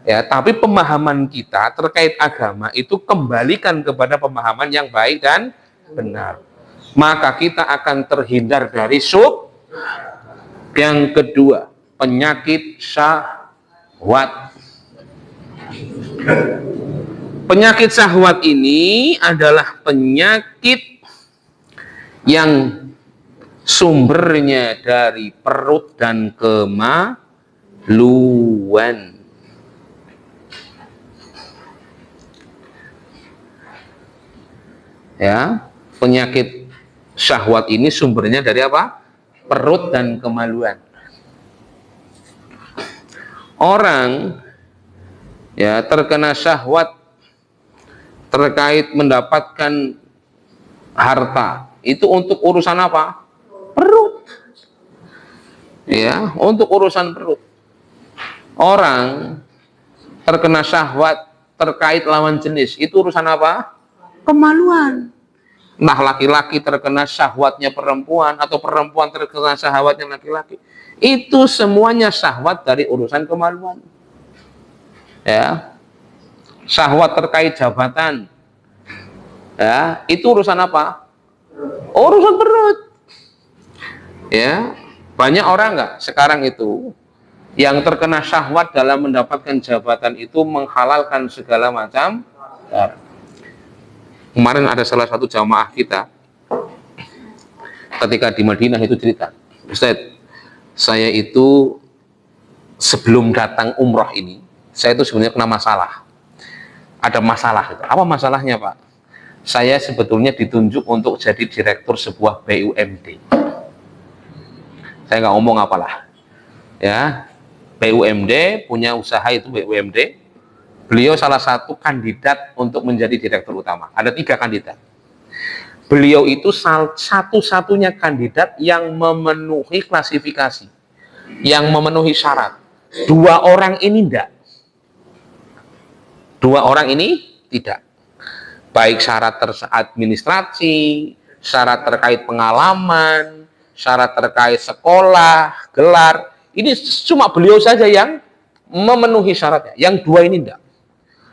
Speaker 1: Ya, tapi pemahaman kita terkait agama itu kembalikan kepada pemahaman yang baik dan benar. Maka kita akan terhindar dari syubhat. Yang kedua, penyakit syahwat. Penyakit syahwat ini adalah penyakit yang sumbernya dari perut dan kemaluan. Ya, penyakit syahwat ini sumbernya dari apa? Perut dan kemaluan. Orang ya terkena syahwat terkait mendapatkan harta, itu untuk urusan apa? Perut. Ya, untuk urusan perut. Orang terkena syahwat terkait lawan jenis, itu urusan apa? Kemaluan. Nah, laki-laki terkena syahwatnya perempuan atau perempuan terkena syahwatnya laki-laki. Itu semuanya syahwat dari urusan kemaluan. Ya. Syahwat terkait jabatan. Ya, itu urusan apa? Urusan perut. Ya, banyak orang nggak sekarang itu yang terkena syahwat dalam mendapatkan jabatan itu menghalalkan segala macam. Kemarin ada salah satu jamaah kita ketika di Madinah itu cerita, Ustaz, saya itu sebelum datang umroh ini, saya itu sebenarnya kena masalah. Ada masalah itu. Apa masalahnya, Pak? Saya sebetulnya ditunjuk untuk jadi direktur sebuah BUMD. Saya nggak ngomong apalah. Ya, BUMD punya usaha itu BUMD. Beliau salah satu kandidat untuk menjadi direktur utama. Ada 3 kandidat. Beliau itu satu-satunya kandidat yang memenuhi klasifikasi, yang memenuhi syarat. 2 orang ini enggak. 2 orang ini tidak. Baik syarat administrasi, syarat terkait pengalaman, syarat terkait sekolah, gelar. Ini cuma beliau saja yang memenuhi syaratnya. Yang 2 ini enggak.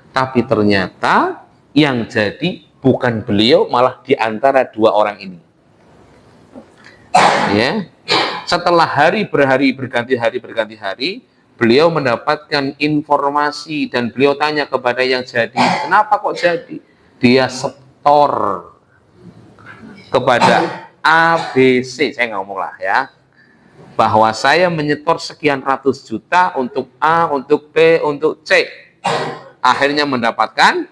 Speaker 1: Tapi ternyata yang jadi bukan beliau, malah di antara 2 orang ini. Ya. Setelah berganti hari, beliau mendapatkan informasi dan beliau tanya kepada yang jadi, kenapa kok jadi? Dia setor kepada ABC, saya nggak ngomong lah ya, bahwa saya menyetor sekian ratus juta untuk A, untuk B, untuk C. Akhirnya mendapatkan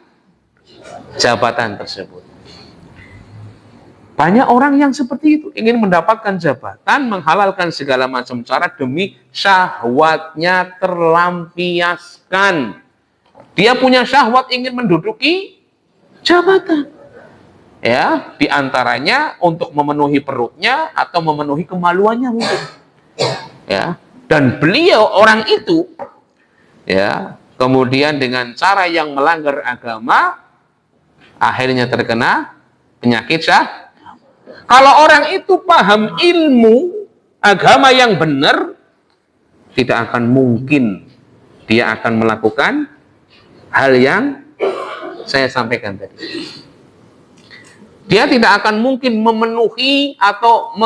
Speaker 1: jabatan tersebut. Banyak orang yang seperti itu, ingin mendapatkan jabatan, menghalalkan segala macam cara demi syahwatnya terlampiaskan. Dia punya syahwat ingin menduduki jabatan. Ya, diantaranya untuk memenuhi perutnya atau memenuhi kemaluannya mungkin. Ya, dan beliau orang itu, ya, kemudian dengan cara yang melanggar agama, akhirnya terkena penyakit syah. Kalau orang itu paham ilmu agama yang benar, tidak akan mungkin dia akan melakukan hal yang saya sampaikan tadi. Dia tidak akan mungkin memenuhi atau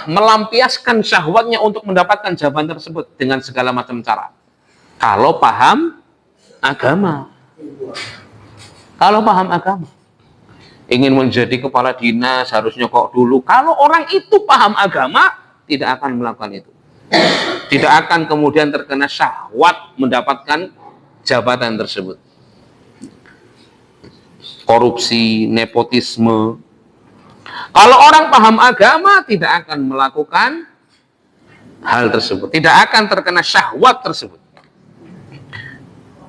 Speaker 1: melampiaskan syahwatnya untuk mendapatkan jabatan tersebut dengan segala macam cara. Kalau paham agama. Kalau paham agama. Ingin menjadi kepala dinas harusnya kok dulu. Kalau orang itu paham agama, tidak akan melakukan itu. Tidak akan kemudian terkena syahwat mendapatkan jabatan tersebut. Korupsi, nepotisme. Kalau orang paham agama, tidak akan melakukan hal tersebut. Tidak akan terkena syahwat tersebut.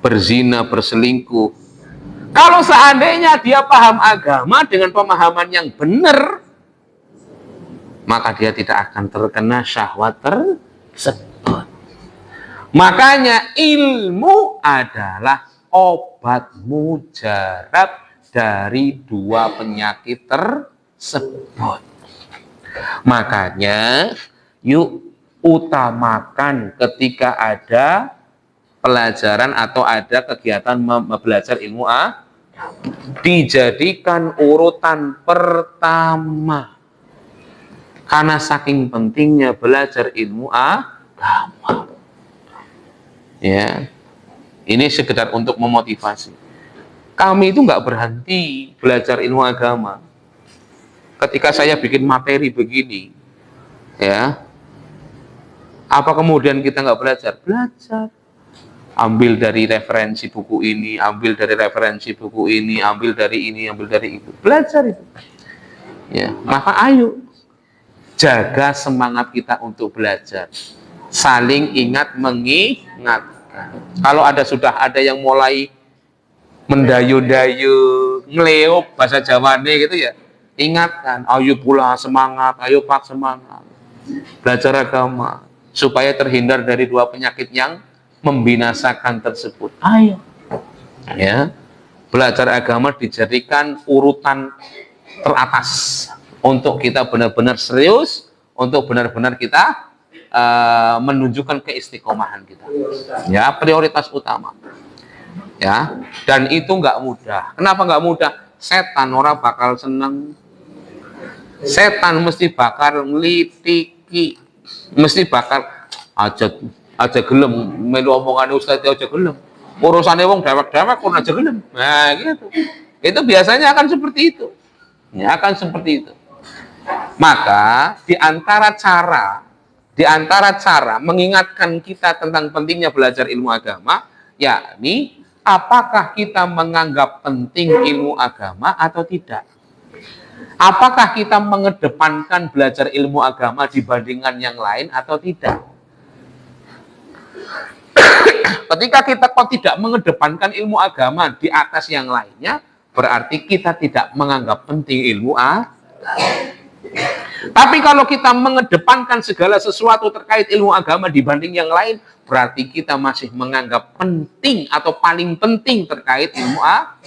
Speaker 1: Berzina, berselingkuh. Kalau seandainya dia paham agama dengan pemahaman yang benar, maka dia tidak akan terkena syahwat tersebut. Makanya ilmu adalah obat mujarab dari dua penyakit tersebut. Makanya yuk utamakan ketika ada pelajaran atau ada kegiatan belajar ilmu dijadikan urutan pertama. Karena saking pentingnya belajar ilmu agama. Ya. Ini sekedar untuk memotivasi. Kami itu nggak berhenti belajar ilmu agama. Ketika saya bikin materi begini, ya, apa kemudian kita nggak belajar? Belajar. Ambil dari referensi buku ini, ambil dari referensi buku ini, ambil dari ini, ambil dari itu. Belajar itu. Ya, maka ayo jaga semangat kita untuk belajar. Saling ingat mengingatkan. Kalau sudah ada yang mulai mendayu-dayu, ngeleop bahasa Jawane gitu ya, ingatkan, ayo pula semangat, ayo pak semangat, belajar agama supaya terhindar dari dua penyakit yang membinasakan tersebut. Ayo, ya, belajar agama dijadikan urutan teratas untuk kita benar-benar serius, untuk benar-benar kita menunjukkan keistiqomahan kita. Ya, prioritas utama. Ya, dan itu nggak mudah. Kenapa nggak mudah? Setan orang bakal seneng. Setan mesti bakal ngelitiki, mesti bakal aja gelem melu omongane ustaz aja gelem. Urusane wong dewek-dewek kok aja gelem. Nah, gitu. Itu biasanya akan seperti itu. Ya, akan seperti itu. Maka di antara cara mengingatkan kita tentang pentingnya belajar ilmu agama, yakni apakah kita menganggap penting ilmu agama atau tidak? Apakah kita mengedepankan belajar ilmu agama dibandingkan yang lain atau tidak? Ketika kita kok tidak mengedepankan ilmu agama di atas yang lainnya, berarti kita tidak menganggap penting ilmu agama. Tapi kalau kita mengedepankan segala sesuatu terkait ilmu agama dibanding yang lain, berarti kita masih menganggap penting atau paling penting terkait ilmu agama.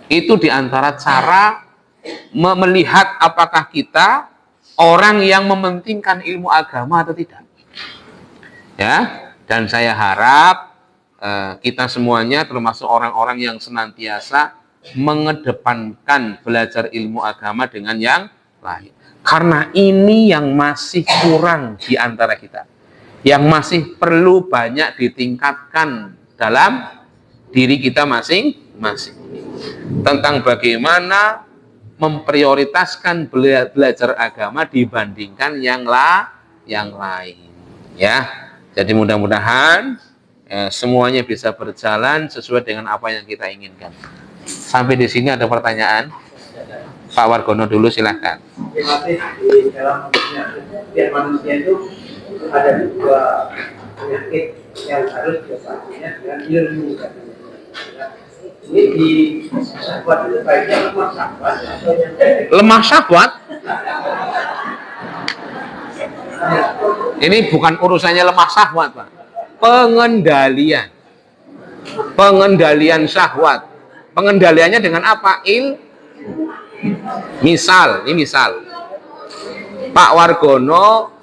Speaker 1: Itu diantara cara melihat apakah kita orang yang mementingkan ilmu agama atau tidak. Ya, dan saya harap kita semuanya termasuk orang-orang yang senantiasa mengedepankan belajar ilmu agama dengan yang lain. Karena ini yang masih kurang di antara kita. Yang masih perlu banyak ditingkatkan dalam diri kita masing-masing. Tentang bagaimana memprioritaskan belajar agama dibandingkan yang lain. Ya, jadi mudah-mudahan semuanya bisa berjalan sesuai dengan apa yang kita inginkan. Sampai di sini ada pertanyaan? Pak Wargono dulu silahkan.
Speaker 2: Di dalam setiap manusia itu ada dua penyakit yang harus diobatinya dengan ilmu. Ini di sahabat itu baiknya lemah sahabat atau yang
Speaker 1: Lemah syahwat? Ini bukan urusannya lemah syahwat, Pak. Pengendalian. Pengendalian syahwat. Pengendaliannya dengan apa? Misal, ini misal. Pak Wargono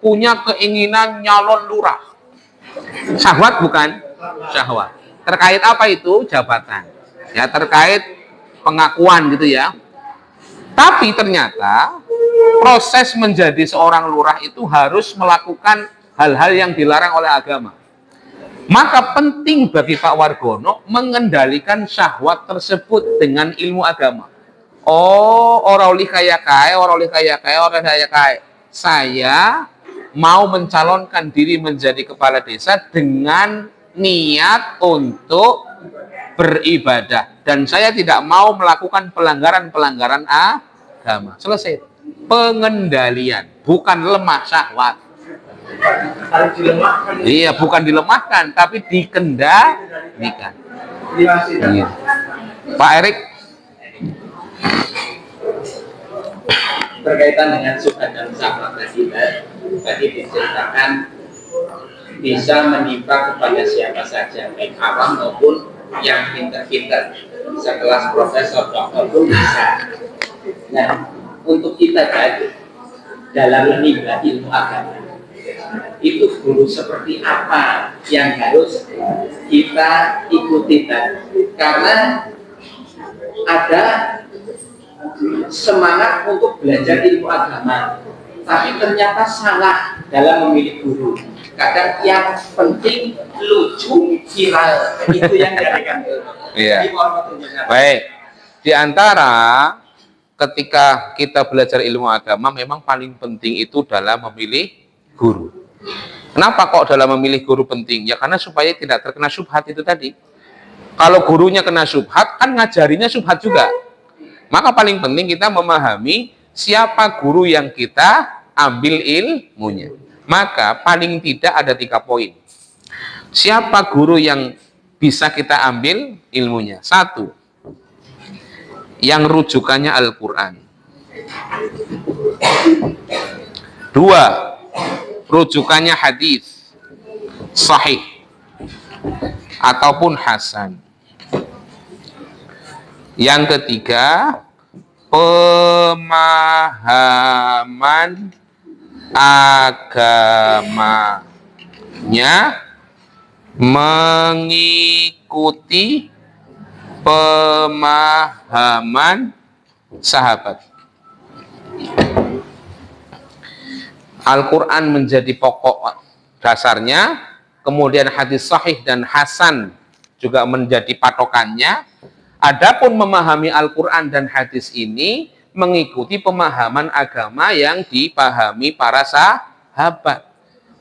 Speaker 1: punya keinginan nyalon lurah. Syahwat bukan? Syahwat. Terkait apa itu? Jabatan. Ya, terkait pengakuan gitu ya. Tapi ternyata proses menjadi seorang lurah itu harus melakukan hal-hal yang dilarang oleh agama. Maka penting bagi Pak Wargono mengendalikan syahwat tersebut dengan ilmu agama. Oh, orang kaya kaya. Saya mau mencalonkan diri menjadi kepala desa dengan niat untuk beribadah. Dan saya tidak mau melakukan pelanggaran-pelanggaran agama. Selesai. Pengendalian, bukan lemah syahwat.
Speaker 2: harus dilemahkan.
Speaker 1: Iya, bukan dilemahkan, tapi dikendalikan. Iya. Pak Erik.
Speaker 4: Berkaitan dengan syubhat dan syahwat tadi diceritakan bisa menimpa kepada siapa saja, baik awam maupun yang pintar-pintar, sekelas profesor, doktor pun bisa. Nah, untuk kita tadi dalam menimba ilmu agama, itu guru seperti apa yang harus kita ikuti tadi? Karena ada semangat untuk belajar ilmu agama, tapi ternyata salah dalam memilih guru. Kadang yang penting lucu, viral, itu yang jadikan.
Speaker 1: Iya. Baik. Di antara ketika kita belajar ilmu agama, memang paling penting itu dalam memilih guru. Kenapa kok dalam memilih guru penting? Ya karena supaya tidak terkena syubhat itu tadi. Kalau gurunya kena syubhat, kan ngajarinya syubhat juga. Maka paling penting kita memahami siapa guru yang kita ambil ilmunya. Maka paling tidak ada 3 poin. Siapa guru yang bisa kita ambil ilmunya? 1, yang rujukannya Al-Quran. 2, rujukannya hadis sahih ataupun hasan. Yang ketiga, pemahaman agamanya mengikuti pemahaman sahabat. Al-Quran menjadi pokok dasarnya, kemudian hadis sahih dan hasan juga menjadi patokannya. Adapun memahami Al-Quran dan hadis ini mengikuti pemahaman agama yang dipahami para sahabat.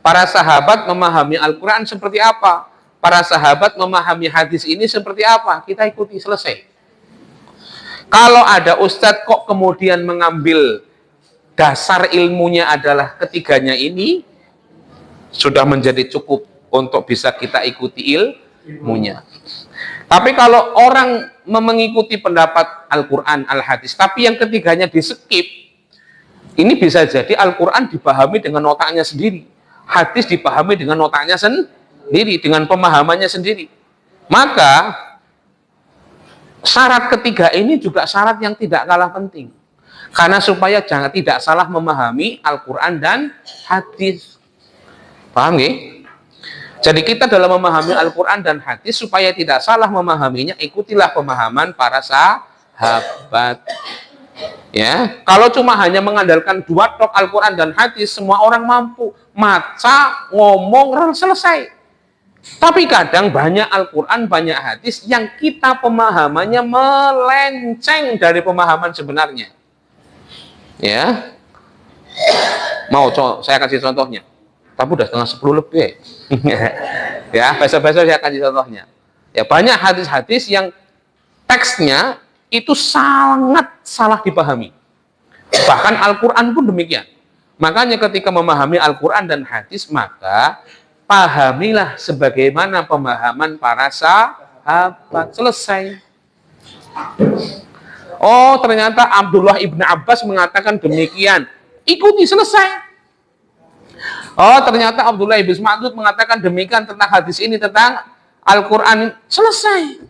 Speaker 1: Para sahabat memahami Al-Quran seperti apa? Para sahabat memahami hadis ini seperti apa? Kita ikuti, selesai. Kalau ada ustadz kok kemudian mengambil dasar ilmunya adalah ketiganya ini, sudah menjadi cukup untuk bisa kita ikuti ilmunya. Tapi kalau orang mengikuti pendapat Al-Quran, Al-Hadis, tapi yang ketiganya di-skip, ini bisa jadi Al-Quran dipahami dengan otaknya sendiri, hadis dipahami dengan otaknya sendiri, dengan pemahamannya sendiri. Maka syarat ketiga ini juga syarat yang tidak kalah penting. Karena supaya jangan tidak salah memahami Al-Quran dan hadis. Paham nggih? Jadi kita dalam memahami Al-Quran dan hadis supaya tidak salah memahaminya, ikutilah pemahaman para sahabat. Ya, kalau cuma hanya mengandalkan 2 tok Al-Quran dan hadis, semua orang mampu maca, ngomong, selesai. Tapi kadang banyak Al-Quran, banyak hadis yang kita pemahamannya melenceng dari pemahaman sebenarnya. Ya, mau saya kasih contohnya. Tapi udah setengah 10 lebih. Ya, besok-besok saya kasih contohnya. Ya, banyak hadis-hadis yang teksnya itu sangat salah dipahami. Bahkan Al-Quran pun demikian. Makanya ketika memahami Al-Quran dan hadis, maka pahamilah sebagaimana pemahaman para sahabat. sahabat. Selesai. Oh, ternyata Abdullah ibn Abbas mengatakan demikian. Ikuti, selesai. Oh, ternyata Abdullah ibn Mas'ud mengatakan demikian tentang hadis ini, tentang Al-Quran. Selesai.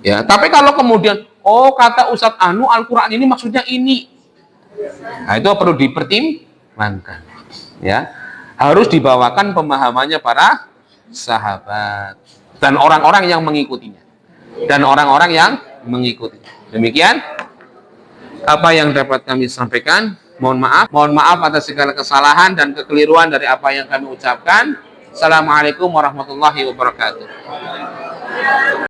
Speaker 1: Ya, tapi kalau kemudian, oh kata Ustadz Anu, Al-Quran ini maksudnya ini. Nah, itu perlu dipertimbangkan. Ya, harus dibawakan pemahamannya para sahabat dan orang-orang yang mengikutinya. Dan orang-orang yang mengikuti. Demikian apa yang dapat kami sampaikan. Mohon maaf atas segala kesalahan dan kekeliruan dari apa yang kami ucapkan. Assalamualaikum warahmatullahi wabarakatuh.